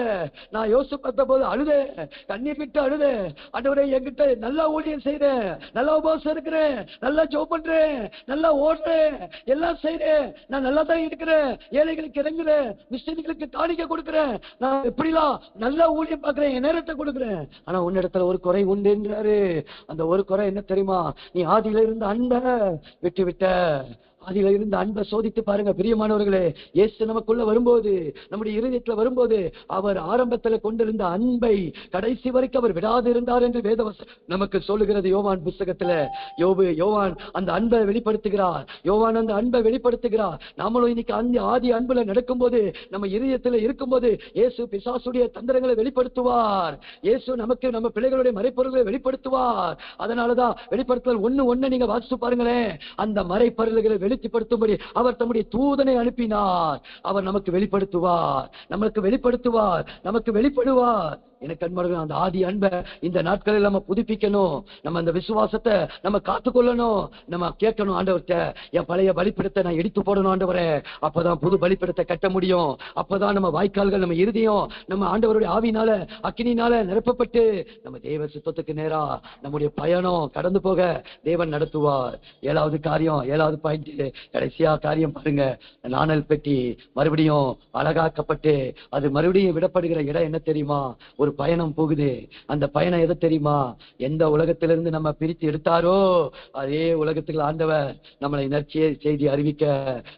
நான் யோசிச்சு பார்த்த போது அழுதேன், கண்ணீர் விட்டு அழுதேன். ஆண்டவரே என்கிட்ட நல்லா ஊழியம் செய்றேன், நல்லா உபவாசம் இருக்கிறேன், நல்லா ஜெபம் பண்றேன், நல்லா ஓடுறேன், எல்லாம் செய்றேன், நான் நல்லா தான் இருக்கிறேன், ஏழைகளுக்கு இறங்குறேன், மிஸ்டேக்களுக்கு காணிக்கை கொடுக்கிறேன், நான் எப்படிலாம் நல்லா ஊழியம் பார்க்கிறேன், நேரத்தை கொடுக்கிறேன். ஆனா உன்னிடத்துல ஒரு குறை உண்டு என்றாரு. அந்த ஒரு குறை என்ன தெரியுமா? நீ ஆதியில இருந்த அன்பை விட்டு விட்ட. அதில இருந்த அன்பை சோதித்து பாருங்க பிரியமானவர்களே. இயேசு நமக்குள்ள வரும்போது, நம்முடைய இருதயத்துல வரும்போது, அவர் ஆரம்பத்துல கொண்டிருந்த அன்பை கடைசி வரைக்கும் அவர் விடாது இருந்தார் என்று வேதவசனம் நமக்கு சொல்லுகிறது. யோவான் புத்தகத்துல யோவான் அந்த அன்பை வெளிப்படுத்துகிறார். யோவான் அந்த அன்பை வெளிப்படுத்துகிறார். நாமளும் இன்னைக்கு அந்த ஆதி அன்புல நடக்கும்போது, நம்ம இருதயத்துல இருக்கும்போது இயேசு பிசாசுடைய தந்திரங்களை வெளிப்படுத்துவார். இயேசு நமக்கு நம்ம பிள்ளைகளுடைய மறைப்பொருள்களை வெளிப்படுத்துவார். அதனாலதான் வெளிப்படுத்தல் 1:1 நீங்க வாசித்து பாருங்களேன். அந்த மறைப்பொருள்களை வெளிப்படுத்தும்படி அவர் தம்முடைய தூதனை அனுப்பினார். அவர் நமக்கு வெளிப்படுத்துவார், நமக்கு வெளிப்படுத்துவார், நமக்கு வெளிப்படுவார். எனக்கு அன்பார்கள் அந்த ஆதி அன்பை இந்த நாட்களில் நம்ம புதுப்பிக்கணும். நம்ம அந்த விசுவாசத்தை நம்ம காத்துக்கொள்ளணும். நம்ம கேட்கணும் ஆண்டவர்கிட்ட, என் பழைய பலிப்பிடத்தை நான் எடுத்து போடணும் ஆண்டவரே. அப்பதான் புது பலிப்பிடத்தை கட்ட முடியும். அப்பதான் நம்ம வாய்க்கால்கள், நம்ம இருதயம் நம்ம ஆண்டவருடைய ஆவினால அக்கினினால நிரப்பப்பட்டு நம்ம தேவ சுத்தத்துக்கு நேரா நம்முடைய பயணம் கடந்து போக தேவன் நடத்துவார். ஏழாவது காரியம், ஏழாவது பாயிண்ட், கடைசியா காரியம் பாருங்க. நாணல் பெட்டி மறுபடியும் அழகாக்கப்பட்டு அது மறுபடியும் விடப்படுகிற இடம் என்ன தெரியுமா? ஒரு பயணம் போகுது. அந்த பயணம் எதை தெரியுமா? எந்த உலகத்திலிருந்து நம்ம பிரித்து எடுத்தாரோ அதே உலகத்துக்கு ஆண்டவர் நம்மளை நற்செய்தி செய்தி அறிவிக்க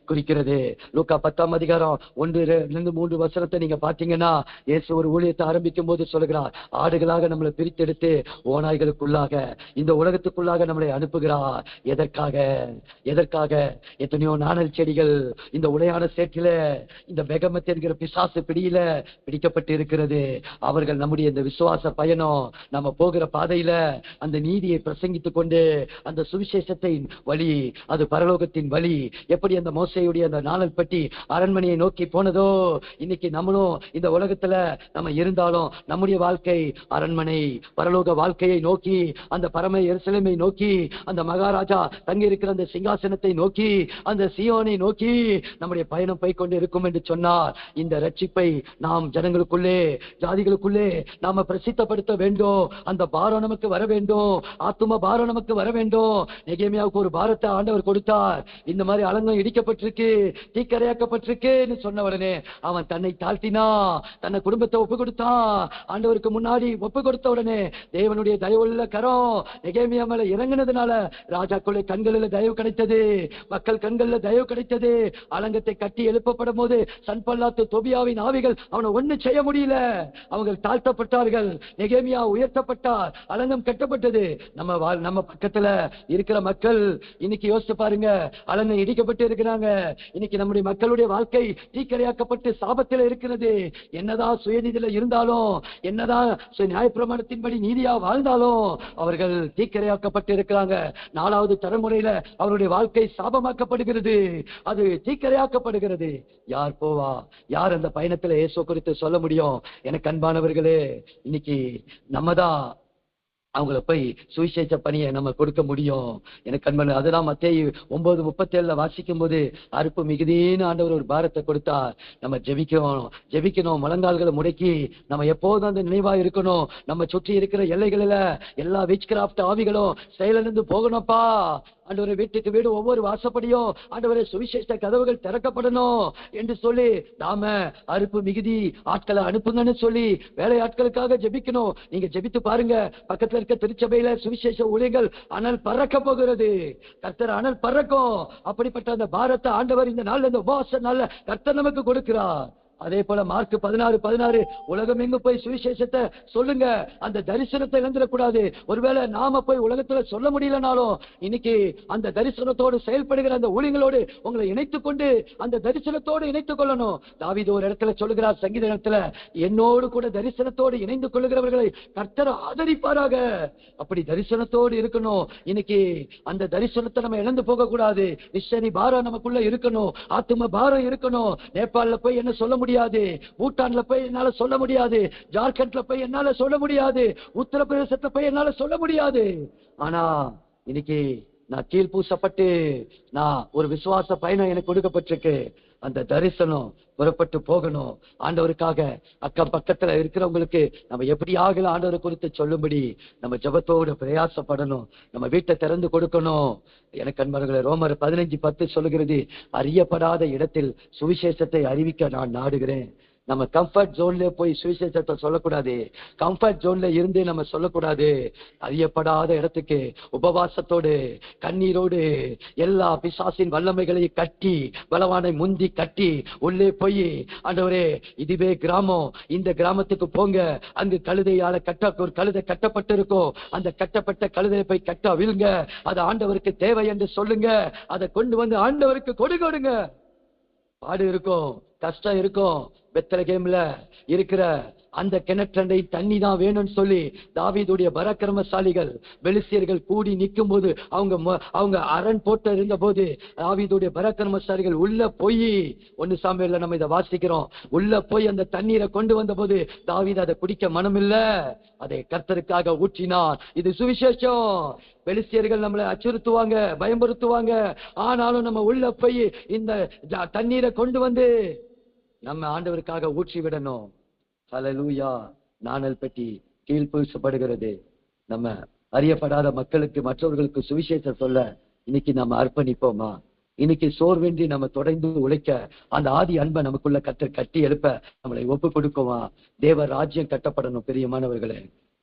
குறிக்கிறது. லூக்கா 10ஆம் அதிகாரம் 1-3 வசனத்தை நீங்க பாத்தீங்கன்னா, இயேசு ஒரு ஊழியத்தை ஆரம்பிக்கும் போது சொல்லுகிறார், ஆடுகளாக நம்மளை பிரித்தெடுத்து ஓநாய்களுக்குள்ளாக இந்த உலகத்துக்குள்ளாக நம்மளை அனுப்புகிறார். எதற்காக? எதற்காக? எத்தனையோ நாணல் செடிகள் இந்த உடையான சேற்றில, இந்த பெகமத் என்கிற பிசாசு பிடியில பிடிக்கப்பட்டு இருக்கிறது. அவர்கள் நம்முடைய இந்த விசுவாச பயணம், நம்ம போகிற பாதையில அந்த நீதியை பிரசங்கித்துக் கொண்டு அந்த சுவிசேஷத்தின் வழி, அது பரலோகத்தின் வழி, எப்படி அந்த மோசையுடைய அந்த நாணல் பட்டி அரண்மனையை நோக்கி போனதோ, இன்னைக்கு நம்மளும் இந்த உலகத்துல நம்ம இருந்தாலும் நம்முடைய வாழ்க்கை அரண்மனை பரலோக வாழ்க்கையை நோக்கி, அந்த பரம எருசலேமை நோக்கி, அந்த மகாராஜா தங்கி இருக்கிற அந்த சிங்காசனத்தை நோக்கி, அந்த சீயோனை நோக்கி நம்முடைய பயணம் போய்கொண்டு இருக்கும் என்று சொன்னார். இந்த ரட்சிப்பை நாம் ஜனங்களுக்குள்ளே, ஜாதிகளுக்குள்ளே நாம பிரசித்தப்படுத்த வேண்டும். அந்த பாரம் நமக்கு வர வேண்டும். ஆத்தும பாரம் நமக்கு வர வேண்டும். நெகேமியாவுக்கு ஒரு பாரத்தை ஆண்டவர் கொடுத்தார். இந்த மாதிரி அலங்கம் இடிக்கப்பட்டிருக்கு, தீக்கரையாக்கப்பட்டிருக்குன்னு சொன்ன உடனே அவன் தன்னை தாழ்த்தினா, தன்னை குடும்பத்தை ஒப்பு கொடுத்தான். ஆண்டவருக்கு முன்னாடி ஒப்பு கொடுத்த உடனே தேவனுடைய தயவுள்ள கரம் நெகேமியா மேல இறங்கினதுனால ராஜாக்களுடைய கண்களில் தயவு கிடைத்தது, மக்கள் கண்களில் தயவு கிடைத்தது. அலங்கத்தை கட்டி எழுப்பப்படும் போது சன்பல்லாத்து தொபியாவின் ஆவிகள் அவனை ஒண்ணு செய்ய முடியல. அவங்க தாழ்த்தப்பட்டார்கள், நெகேமியா உயர்த்தப்பட்டார், அலங்கம் கட்டப்பட்டது. நம்ம பக்கத்துல இருக்கிற மக்கள் இன்னைக்கு யோசிச்சு பாருங்க, அலங்கம் இடிக்கப்பட்டு இருக்கிறாங்க. இன்னைக்கு நம்முடைய மக்களுடைய வாழ்க்கை தீக்கரையாக்கப்பட்டு சாபத்தில் இருக்கிறது. என்னதான் சுயநீதியில இருந்தாலும், என்னதான் நியாயப்பிரமாணத்தின்படி நீதியா வாழ்ந்தாலும் அவர்கள் தீக்கரையாக்கப்பட்டு இருக்கிறாங்க. 4வது தலைமுறையில அவருடைய வாழ்க்கை சாபமாக்கப்படுகிறது, அது தீக்கரையாக்கப்படுகிறது. யார் போவா? யார் அந்த பயணத்துல இயேசு குறித்து சொல்ல முடியும்? எனக்கு அன்பானவர்களே, இன்னைக்கு நம்ம தான் அவங்கள போய் சுவிசேஷ பணியை நம்ம கொடுக்க முடியும். எனக்கு அன்பான, அதுதான் மத்தேயு 9:37 வாசிக்கும் போது, அறுப்பு மிகுதின்னு ஆண்டவர் ஒரு பாரத்தை கொடுத்தார். நம்ம ஜெபிக்கணும், முழங்கால்களை முடக்கி நம்ம எப்போதும் அந்த நினைவா இருக்கணும். நம்ம சுற்றி இருக்கிற எல்லைகளில எல்லா விச் கிராஃப்ட் ஆவிகளும் செயலிழந்து போகணும்ப்பா. ஆண்டவரை வீட்டுக்கு வீடு ஒவ்வொரு வாசப்படியும் ஆண்டவரை சுவிசேஷ கதவுகள் திறக்கப்படணும் என்று சொல்லி நாம அறுப்பு மிகுதி ஆட்களை அனுப்புங்கன்னு சொல்லி வேலை ஆட்களுக்காக ஜெபிக்கணும். நீங்க ஜெபித்து பாருங்க, பக்கத்துல இருக்க திருச்சபையில சுவிசேஷ ஊழியர்கள் அனல் பறக்க போகிறது. கர்த்தர் அனல் பறக்கும். அப்படிப்பட்ட அந்த பாரத்தை ஆண்டவர் இந்த நாள்ல, இந்த உபவாச நாள்ல கர்த்தர் நமக்கு கொடுக்கிறார். அதே போல மார்க் 16:16 உலகம் எங்கு போய் சுவிசேஷத்தை சொல்லுங்க. அந்த தரிசனத்தை இழந்துடக்கூடாது. ஒருவேளை நாம போய் உலகத்துல சொல்ல முடியலனாலும் இன்னைக்கு அந்த தரிசனத்தோடு செயல்படுகிற அந்த ஊழியங்களோடு உங்களை இணைத்துக் கொண்டு அந்த தரிசனத்தோடு இணைத்துக் கொள்ளணும். தாவீது ஒரு இடத்துல சொல்லுகிறார், சங்கீத இடத்துல, என்னோடு கூட தரிசனத்தோடு இணைந்து கொள்ளுகிறவர்களை கர்த்தர் ஆதரிப்பாராக. அப்படி தரிசனத்தோடு இருக்கணும். இன்னைக்கு அந்த தரிசனத்தை நம்ம இழந்து போக கூடாது. மிஷனரி பாரம் நமக்குள்ள இருக்கணும், ஆத்தும பாரம் இருக்கணும். நேபாளல போய் என்ன சொல்ல முடியாது, பூட்டான்ல போய் என்னால சொல்ல முடியாது, ஜார்க்கண்ட்ல போய் என்னால சொல்ல முடியாது, உத்தரப்பிரதேசத்துல போய் என்னால சொல்ல முடியாது. ஆனா இன்னைக்கு நான் கீழ்பூசப்பட்டு நான் ஒரு விசுவாச பயணம் எனக்கு கொடுக்கப்பட்டிருக்கு. அந்த தரிசனம் புறப்பட்டு போகணும். ஆண்டவருக்காக அக்கம் பக்கத்துல இருக்கிறவங்களுக்கு நம்ம எப்படி ஆகல ஆண்டவரை குறித்து சொல்லும்படி நம்ம ஜெபத்தோடு பிரயாசப்படணும். நம்ம வீட்டை திறந்து கொடுக்கணும். எனக்கு அன்பர்களே, ரோமர் 15:10 சொல்லுகிறது, அறியப்படாத இடத்தில் சுவிசேஷத்தை அறிவிக்க நான் நாடுகிறேன். நம்ம கம்ஃபர்ட் ஜோன்ல போய் சுவிசேஷத்தை சொல்லக்கூடாது. கம்ஃபர்ட் ஜோன்ல இருந்து நம்ம சொல்லக்கூடாது. அறியப்படாத இடத்துக்கு உபவாசத்தோடு, கண்ணீரோடு, எல்லா பிசாசின் வல்லமைகளையும் கட்டி, பலவானை முந்தி கட்டி உள்ளே போய், ஆண்டவரே இதுவே கிராமம், இந்த கிராமத்துக்கு போங்க, அங்கு கழுதையால ஒரு கழுதை கட்டப்பட்டிருக்கும், அந்த கட்டப்பட்ட கழுதையை போய் கட்ட விழுங்க, அது ஆண்டவருக்கு தேவை என்று சொல்லுங்க. அதை கொண்டு வந்து ஆண்டவருக்கு கொடுங்க. பாடு இருக்கும், கஷ்டம் இருக்கும். பெத்லகேம்ல இருக்கிற அந்த கிணற்றண்டை தண்ணி தான் வேணும்னு சொல்லி தாவீதுடைய பராக்கிரமசாலிகள் பெலிஸ்தியர்கள் கூடி நிற்கும் போது அவங்க அரண் போட்டு இருந்த போது தாவீதுடைய பராக்கிரமசாலிகள் உள்ள போய் 1 சாமுவேல்ல நம்ம இதை வாசிக்கிறோம். உள்ள போய் அந்த தண்ணீரை கொண்டு வந்த போது தாவீது அதை குடிக்க மனமில்ல, அதை கர்த்தருக்காக ஊற்றினான். இது சுவிசேஷம். பெலிஸ்தியர்கள் நம்மளை அச்சுறுத்துவாங்க, பயமுறுத்துவாங்க. ஆனாலும் நம்ம உள்ள போய் இந்த தண்ணீரை கொண்டு வந்து நம்ம ஆண்டவருக்காக ஊற்றி விடணும். ஹல்லேலூயா. நாணல் பெட்டி கீழ்பூசப்படுகிறது. நம்ம அறியப்படாத மக்களுக்கு, மற்றவர்களுக்கு சுவிசேஷம் சொல்ல இன்னைக்கு நம்ம அர்ப்பணிப்போமா? இன்னைக்கு சோர்வின்றி நம்ம தொடர்ந்து உழைக்க அந்த ஆதி அன்பை நமக்குள்ள கட்டி எழுப்ப நம்மளை ஒப்பு கொடுக்குமா? தேவ ராஜ்யம் கட்டப்படணும். பிரியமானவர்களே,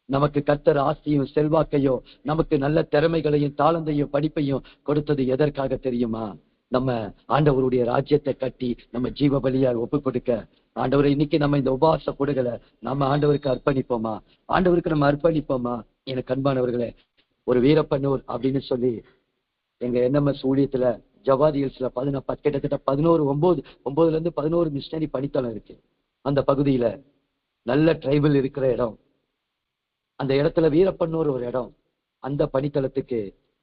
நமக்கு கர்த்தர் ஆஸ்தியும் செல்வாக்கையும், நமக்கு நல்ல திறமைகளையும் தாளந்தையும் படிப்பையும் கொடுத்தது எதற்காக தெரியுமா? நம்ம ஆண்டவருடைய ராஜ்யத்தை கட்டி நம்ம ஜீவ பலியா ஒப்பு கொடுக்க. ஆண்டவரை இன்னைக்கு நம்ம இந்த உபவாச கொடுகளை நம்ம ஆண்டவருக்கு அர்ப்பணிப்போமா? ஆண்டவருக்கு நம்ம அர்ப்பணிப்போமா? எனக்கு அன்பானவர்களே, ஒரு வீரப்பன்னூர் அப்படின்னு சொல்லி எங்க என்எம்எஸ் ஊழியத்துல ஜவாதி ஹில்ஸ்ல கிட்டத்தட்ட 9 மிஷனரி பணித்தளம் இருக்கு. அந்த பகுதியில நல்ல ட்ரைபல் இருக்கிற இடம். அந்த இடத்துல வீரப்பன்னூர் ஒரு இடம். அந்த பணித்தளத்துக்கு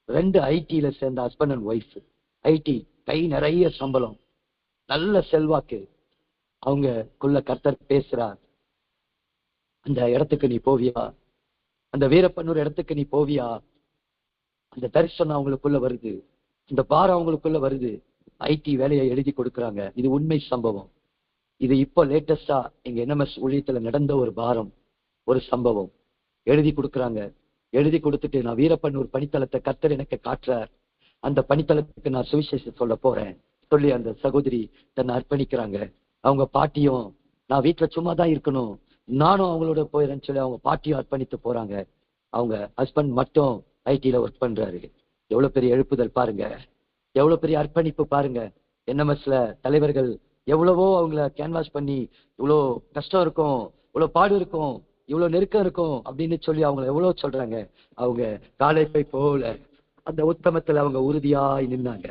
2 ஐடியில சேர்ந்த ஹஸ்பண்ட் அண்ட் ஒய்ஃப். ஐடி கை நிறைய சம்பளம், நல்ல செல்வாக்கு. அவங்கக்குள்ள கர்த்தர் பேசுறார், அந்த இடத்துக்கு நீ போவியா? அந்த வீரப்பன்னூர் இடத்துக்கு நீ போவியா? அந்த தரிசனம் அவங்களுக்குள்ள வருது, இந்த பாரம் அவங்களுக்குள்ள வருது. ஐடி வேலையை எழுதி கொடுக்குறாங்க. இது உண்மை சம்பவம். இது இப்போ லேட்டஸ்டா எங்க என்எம்எஸ் ஊழியத்துல நடந்த ஒரு பாரம், ஒரு சம்பவம். எழுதி கொடுக்குறாங்க. எழுதி கொடுத்துட்டு நான் வீரப்பன்னூர் பணித்தளத்தை கர்த்தர் எனக்கு காட்டுறார், அந்த பணித்தளத்துக்கு நான் சுவிசேஷம் சொல்ல போறேன் சொல்லி அந்த சகோதரி தன்னை அர்ப்பணிக்கிறாங்க. அவங்க பாட்டியும் நான் வீட்டுல சும்மா தான் இருக்கணும், நானும் அவங்களோட போயிறேன்னு சொல்லி அவங்க பாட்டியும் அர்ப்பணித்து போறாங்க. அவங்க ஹஸ்பண்ட் மட்டும் ஐடில ஒர்க் பண்றாரு. எவ்வளவு பெரிய எழுப்புதல் பாருங்க, எவ்வளவு பெரிய அர்ப்பணிப்பு பாருங்க. என்எம்எஸ்ல தலைவர்கள் எவ்வளவோ அவங்கள கேன்வாஸ் பண்ணி, இவ்வளோ கஷ்டம் இருக்கும், இவ்வளவு பாடு இருக்கும், இவ்வளவு நெருக்கம் இருக்கும் அப்படின்னு சொல்லி அவங்கள எவ்வளவு சொல்றாங்க. அவங்க காலைப்பை போல அந்த உத்தமத்துல அவங்க உறுதியாய் நின்னாங்க.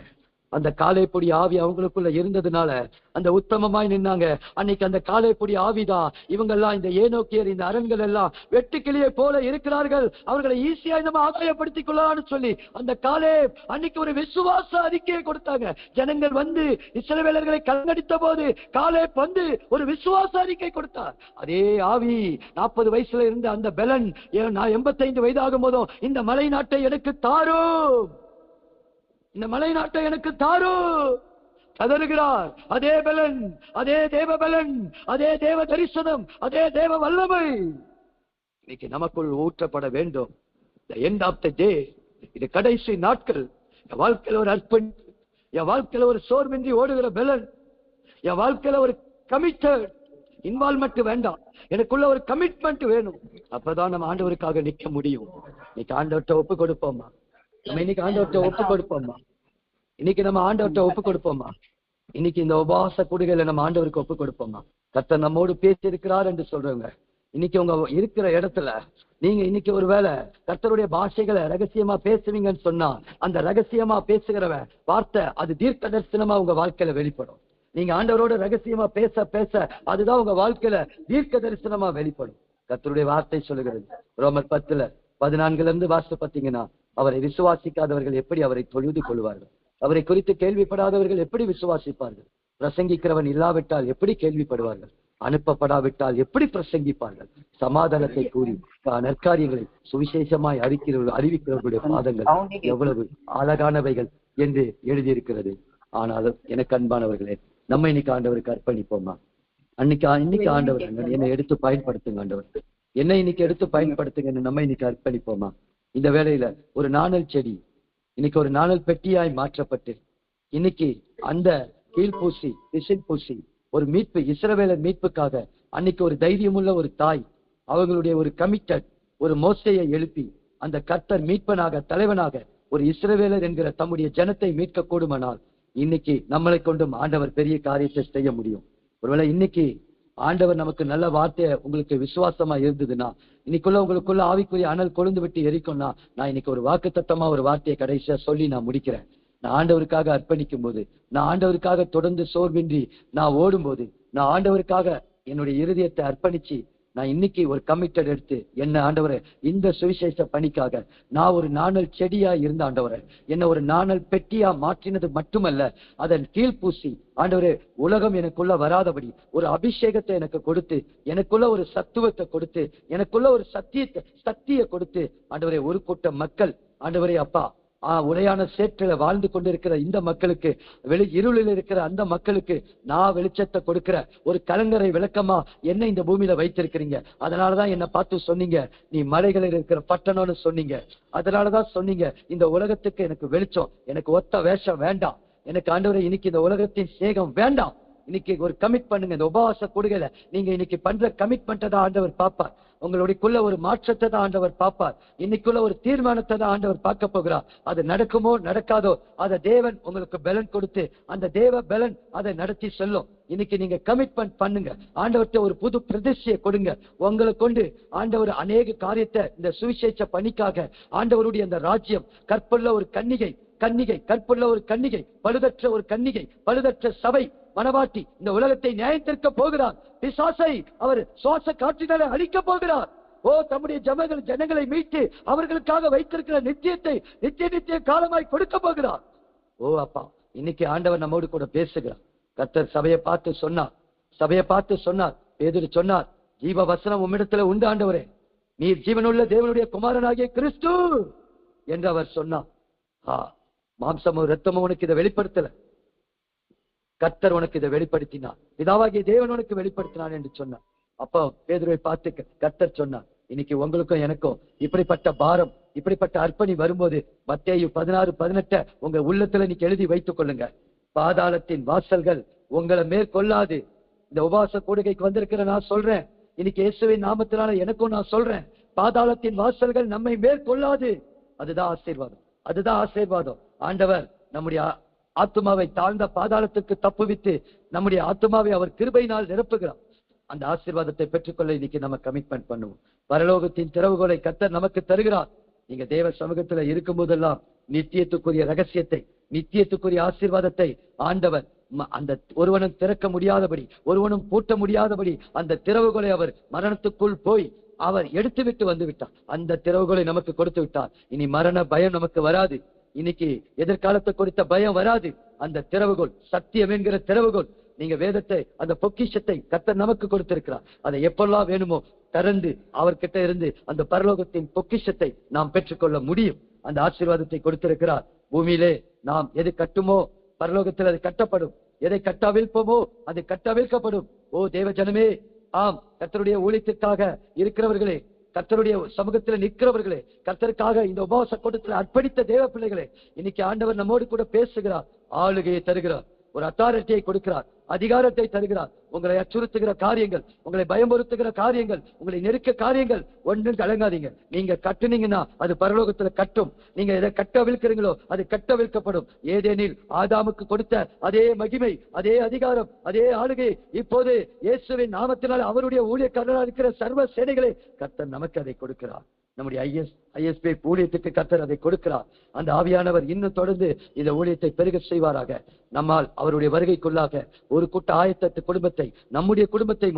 அந்த காலைப்பொடி ஆவி அவங்களுக்குள்ள இருந்ததுனால அந்த உத்தமமாய் நின்னாங்க. அன்னைக்கு அந்த காலைப்பொடி ஆவிதான் இவங்கெல்லாம், இந்த ஏனோக்கியர், இந்த அரண்கள் எல்லாம் வெட்டுக்கிளியை போல இருக்கிறார்கள், அவர்களை ஈஸியா நம்ம ஆதாயப்படுத்திக் கொள்ளலாம்னு சொல்லி அந்த காலே அன்னைக்கு ஒரு விசுவாச அறிக்கையை கொடுத்தாங்க. ஜனங்கள் வந்து இஸ்ரவேலர்களை கலங்கடித்த போது காலே வந்து ஒரு விசுவாச அறிக்கை கொடுத்தார். அதே ஆவி 40 வயசுல இருந்த அந்த பெலன் நான் 85 வயதாகும் போதும் இந்த மலை நாட்டை எனக்கு தாரும், இந்த மலை நாட்டை எனக்கு தாரு கதறுகிறார். அதே பலன், அதே தேவ பலன், அதே தேவ தரிசனம், அதே தேவ வல்லமை இன்னைக்கு நமக்குள் ஊற்றப்பட வேண்டும். எண்ட் ஆஃப் த டே, இது கடைசி நாட்கள். என் வாழ்க்கையில ஒரு அர்ப்பணிப்பு, என் வாழ்க்கையில ஒரு சோர்வின்றி ஓடுகிற பலன், என் வாழ்க்கையில ஒரு கமிட்டட் இன்வால்மெண்ட் வேண்டாம், எனக்குள்ள ஒரு கமிட்மெண்ட் வேணும். அப்பதான் நம்ம ஆண்டவருக்காக நிற்க முடியும். இன்னைக்கு ஆண்டவர்கிட்ட ஒப்பு கொடுப்போமா? நம்ம இன்னைக்கு ஆண்டவர்கிட்ட ஒப்பு கொடுப்போமா? இன்னைக்கு நம்ம ஆண்டவர்கிட்ட ஒப்பு கொடுப்போமா? இன்னைக்கு இந்த உபவாச கூடுகையில நம்ம ஆண்டவருக்கு ஒப்பு கொடுப்போமா? கர்த்தர் நம்மோடு பேசி இருக்கிறார் என்று சொல்றவங்க இன்னைக்கு உங்க இருக்கிற இடத்துல நீங்க இன்னைக்கு ஒருவேளை கர்த்தருடைய பாஷைகளை ரகசியமா பேசுவீங்கன்னு சொன்னா, அந்த ரகசியமா பேசுகிறவ வார்த்தை அது தீர்க்க தரிசனமா உங்க வாழ்க்கையில வெளிப்படும். நீங்க ஆண்டவரோட ரகசியமா பேச பேச அதுதான் உங்க வாழ்க்கையில தீர்க்க தரிசனமா வெளிப்படும். கர்த்தருடைய வார்த்தை சொல்லுகிறது ரோமர் 10:14 வாசித்து பார்த்தீங்கன்னா, அவரை விசுவாசிக்காதவர்கள் எப்படி அவரை தொழுது கொள்வார்கள்? அவரை குறித்து கேள்விப்படாதவர்கள் எப்படி விசுவாசிப்பார்கள்? பிரசங்கிக்கிறவன் இல்லாவிட்டால் எப்படி கேள்விப்படுவார்கள்? அனுப்பப்படாவிட்டால் எப்படி பிரசங்கிப்பார்கள்? சமாதானத்தை கூறி நற்காரியங்களை சுவிசேஷமாய் அறிவிக்கிறவர்களுடைய பாதங்கள் எவ்வளவு அழகானவைகள் என்று எழுதியிருக்கிறது. ஆனாலும் எனக்கு அன்பானவர்களே, நம்ம இன்னைக்கு ஆண்டவருக்கு அர்ப்பணிப்போமா? இன்னைக்கு ஆண்டவர் என்னை எடுத்து பயன்படுத்துங்க, ஆண்டவர் என்னை இன்னைக்கு எடுத்து பயன்படுத்துங்க, நம்ம இன்னைக்கு அர்ப்பணிப்போமா? இந்த வேளையில ஒரு நாணல் செடி இன்னைக்கு ஒரு நாணல் பெட்டியாய் மாற்றப்பட்டு இன்னைக்கு அந்த கீழ்பூசி திசில் பூசி ஒரு மீட்பு, இஸ்ரவேலர் மீட்புக்காக அன்னைக்கு ஒரு தைரியமுள்ள ஒரு தாய் அவங்களுடைய ஒரு கமிட்டட் ஒரு மோசையை எழுப்பி அந்த கர்த்தர் மீட்பனாக தலைவனாக ஒரு இஸ்ரவேலர் என்கிற தம்முடைய ஜனத்தை மீட்க கூடுமானால் இன்னைக்கு நம்மளை கொண்டும் ஆண்டவர் பெரிய காரியத்தை செய்ய முடியும். ஒருவேளை இன்னைக்கு ஆண்டவர் நமக்கு நல்ல வார்த்தையை உங்களுக்கு விசுவாசமா இருந்ததுன்னா, இன்னைக்குள்ள உங்களுக்குள்ள ஆவிக்குரிய அனல் கொழுந்து விட்டு எரிக்கும்னா, நான் இன்னைக்கு ஒரு வாக்குத்தத்தமா ஒரு வார்த்தையை கடைசியா சொல்லி நான் முடிக்கிறேன். நான் ஆண்டவருக்காக அர்ப்பணிக்கும் போது, நான் ஆண்டவருக்காக தொடர்ந்து சோர்வின்றி நான் ஓடும் போது, நான் ஆண்டவருக்காக என்னுடைய இருதயத்தை அர்ப்பணிச்சு நான் இன்னைக்கு ஒரு கமிட்டட் எடுத்து என்ன ஆண்டவரே இந்த சுவிசேஷ பணிக்காக நான் ஒரு நாணல் செடியா இருந்த ஆண்டவரே என்ன ஒரு நாணல் பெட்டியா மாற்றினது மட்டுமல்ல, அதன் கீழ்பூசி ஆண்டவரே உலகம் எனக்குள்ள வராதபடி ஒரு அபிஷேகத்தை எனக்கு கொடுத்து, எனக்குள்ள ஒரு சத்துவத்தை கொடுத்து, எனக்குள்ள ஒரு சக்தியை கொடுத்து ஆண்டவரே ஒரு கூட்டம் மக்கள் ஆண்டவரே அப்பா உரையான சேற்றில வாழ்ந்து கொண்டிருக்கிற இந்த மக்களுக்கு, இருளில் இருக்கிற அந்த மக்களுக்கு நான் வெளிச்சத்தை கொடுக்கிற ஒரு கலங்கரை விளக்கமா என்ன இந்த பூமியில வைத்திருக்கிறீங்க. அதனாலதான் என்ன பார்த்து சொன்னீங்க நீ மலைகளில் இருக்கிற பட்டணம்னு சொன்னீங்க. அதனாலதான் சொன்னீங்க இந்த உலகத்துக்கு எனக்கு வெளிச்சம், எனக்கு ஒத்த வேஷம் வேண்டாம், எனக்கு ஆண்டவரே இன்னைக்கு இந்த உலகத்தின் சேகம் வேண்டாம். இன்னைக்கு ஒரு கமிட் பண்ணுங்க. இந்த உபவாச கொடுகையில நீங்க இன்னைக்கு பண்ற கமிட்மெண்ட்டை தான் ஆண்டவர் பார்ப்பார். உங்களுடைய ஒரு மாற்றத்தை தான் ஆண்டவர் பார்ப்பார். இன்னைக்குள்ள ஒரு தீர்மானத்தை தான் ஆண்டவர் பார்க்க போகிறார். அது நடக்குமோ நடக்காதோ அதை தேவன் உங்களுக்கு பலன் கொடுத்து அந்த தேவ பலன் அதை நடத்தி செல்லும். இன்னைக்கு நீங்க கமிட்மெண்ட் பண்ணுங்க. ஆண்டவர்கிட்ட ஒரு புது பிரதிஷ்டையை கொடுங்க. உங்களை கொண்டு ஆண்டவர் அநேக காரியத்தை இந்த சுவிசேஷ பணிக்காக ஆண்டவருடைய அந்த ராஜ்யம் கற்புள்ள ஒரு கற்புள்ள ஒரு கன்னிகை, பழுதற்ற ஒரு கன்னிகை, பழுதற்ற சபை மனவாட்டி இந்த உலகத்தை நியாயத்திற்க போகிறார். பிசாசை அவர் சுவாச காற்றினாலே அழிக்க போகிறார். தம்முடைய ஜனங்களை மீட்டு அவர்களுக்காக வைத்திருக்கிற நித்தியத்தை நித்திய காலமாய் கொடுக்க போகிறார். அப்பா இன்னைக்கு ஆண்டவர் நம்மோடு கூட பேசுகிறார். கர்த்தர் சபையை பார்த்து சொன்னார், பேதுரு சொன்னார், ஜீவ வசனம் உம்மிடத்துல உண்டு ஆண்டவரே, நீர் ஜீவனுள்ள தேவனுடைய குமாரனாகிய கிறிஸ்து என்று அவர் சொன்னார். மாம்சமும் இரத்தமும் உனக்கு இதை வெளிப்படுத்தல, கர்த்தர் உனக்கு இதை வெளிப்படுத்தினார், பிதாவாகிய தேவன் உனக்கு வெளிப்படுத்தினான் என்று சொன்னார். அப்போ பேதுருவை பார்த்து கர்த்தர் சொன்னார், இன்னைக்கு உங்களுக்கும் எனக்கும் இப்படிப்பட்ட பாரம், இப்படிப்பட்ட அர்ப்பணி வரும்போது மத்தேயு 16:18 உங்க உள்ளத்துல இன்னைக்கு எழுதி வைத்துக் கொள்ளுங்க. பாதாளத்தின் வாசல்கள் உங்களை மேற்கொள்ளாது. இந்த உபவாச கூடுகைக்கு வந்திருக்கிற நான் சொல்றேன், இன்னைக்கு இயேசுவின் நாமத்தினால எனக்கும் நான் சொல்றேன், பாதாளத்தின் வாசல்கள் நம்மை மேற்கொள்ளாது. அதுதான் ஆசீர்வாதம். ஆண்டவர் நம்முடைய ஆத்துமாவை தாழ்ந்த பாதாளத்துக்கு தப்புவித்து நம்முடைய ஆத்துமாவை அவர் கிருபையினால் நிரப்புகிறார். அந்த ஆசீர்வாதத்தை பெற்றுக்கொள்ள இன்னைக்கு நம்ம கமிட்மெண்ட் பண்ணுவோம். பரலோகத்தின் திறவுகோலை கர்த்தர் நமக்கு தருகிறார். நீங்க தேவ சமூகத்துல இருக்கும் போதெல்லாம் நித்தியத்துக்குரிய ரகசியத்தை, நித்தியத்துக்குரிய ஆசீர்வாதத்தை ஆண்டவர் அந்த ஒருவனும் திறக்க முடியாதபடி, ஒருவனும் பூட்ட முடியாதபடி அந்த திறவுகோலை அவர் மரணத்துக்குள் போய் அவர் எடுத்துவிட்டு வந்து விட்டார். அந்த திறவுகோலை நமக்கு கொடுத்து விட்டார். இனி மரண பயம் நமக்கு வராது. இன்னைக்கு எதிர்காலத்தை குறித்த பயம் வராது. அந்த திறவுகோல், சத்தியம் என்கிற திறவுகோல், நீங்க வேதத்தை, அந்த பொக்கிஷத்தை கர்த்தர் நமக்கு கொடுத்திருக்கிறார். அதை எப்பெல்லாம் வேணுமோ திறந்து அவர்கிட்ட இருந்து அந்த பரலோகத்தின் பொக்கிஷத்தை நாம் பெற்றுக்கொள்ள முடியும். அந்த ஆசீர்வாதத்தை கொடுத்திருக்கிறார். பூமியிலே நாம் எது கட்டுமோ பரலோகத்தில் அது கட்டப்படும், எதை கட்டாவிழ்ப்போமோ அது கட்டாவிழ்க்கப்படும். தேவ ஜனமே, ஆம், கர்த்தருடைய ஊழியத்திற்காக இருக்கிறவர்களே, கர்த்தருடைய சமூகத்தில் நிற்கிறவர்களே, கர்த்தருக்காக இந்த உபவாச கூட்டத்தில் அர்ப்பணித்த தேவ பிள்ளைகளே, இன்னைக்கு ஆண்டவர் நம்மோடு கூட பேசுகிறார். ஆளுகையை தருகிறார், ஒரு அத்தாரிட்டியை கொடுக்கிறார், அதிகாரத்தை தருகிறார். உங்களை அச்சுறுத்துகிற காரியங்கள், உங்களை பயமுறுத்துகிற காரியங்கள், உங்களை நெருக்க காரியங்கள் ஒன்றும் கலங்காதீங்க. நீங்க கட்டுனீங்கன்னா அது பரலோகத்துல கட்டும். நீங்க எதை கட்டவிழ்க்கிறீங்களோ அது கட்டவிழ்க்கப்படும். ஏதேனில் ஆதாமுக்கு கொடுத்த அதே மகிமை, அதே அதிகாரம், அதே ஆளுகை இப்போது இயேசுவின் நாமத்தினால் அவருடைய ஊழியக்காரராக இருக்கிற சர்வ சேனைகளே கர்த்தர் நமக்கு அதை கொடுக்கிறார். நம்முடைய ஐஎஸ்பி ஊழியத்துக்கு கர்த்தர் அதை கொடுக்கிறார். அந்த ஆவியானவர் இன்னும் தொடர்ந்து இந்த ஊழியத்தை பெருக செய்வாராக. நம்மால் அவருடைய வருகைக்குள்ளாக ஒரு கூட்ட ஆயத்தத்து குடும்பத்தை, நம்முடைய குடும்பத்தை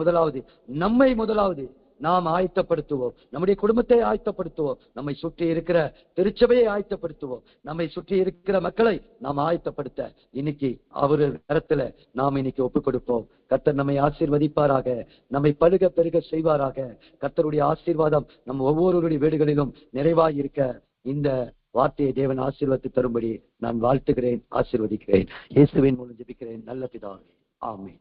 நம்மை முதலாவது நாம் ஆயத்தப்படுத்துவோம். நம்முடைய குடும்பத்தை ஆயத்தப்படுத்துவோம். நம்மை சுற்றி இருக்கிற திருச்சபையை ஆயத்தப்படுத்துவோம். நம்மை சுற்றி இருக்கிற மக்களை நாம் ஆயத்தப்படுத்த இன்னைக்கு அவரு கரத்துல நாம் இன்னைக்கு ஒப்புக் கொடுப்போம். கர்த்தர் நம்மை ஆசீர்வதிப்பாராக, நம்மை பழுக பெருக செய்வாராக. கர்த்தருடைய ஆசீர்வாதம் நம் ஒவ்வொருவருடைய வீடுகளிலும் நிறைவாய் இருக்க இந்த வார்த்தையை தேவன் ஆசீர்வதித்து தரும்படி நான் வாழ்த்துகிறேன், ஆசீர்வதிக்கிறேன். இயேசுவின் மூலம் ஜெபிக்கிறேன் நல்ல பிதாவே, ஆமென்.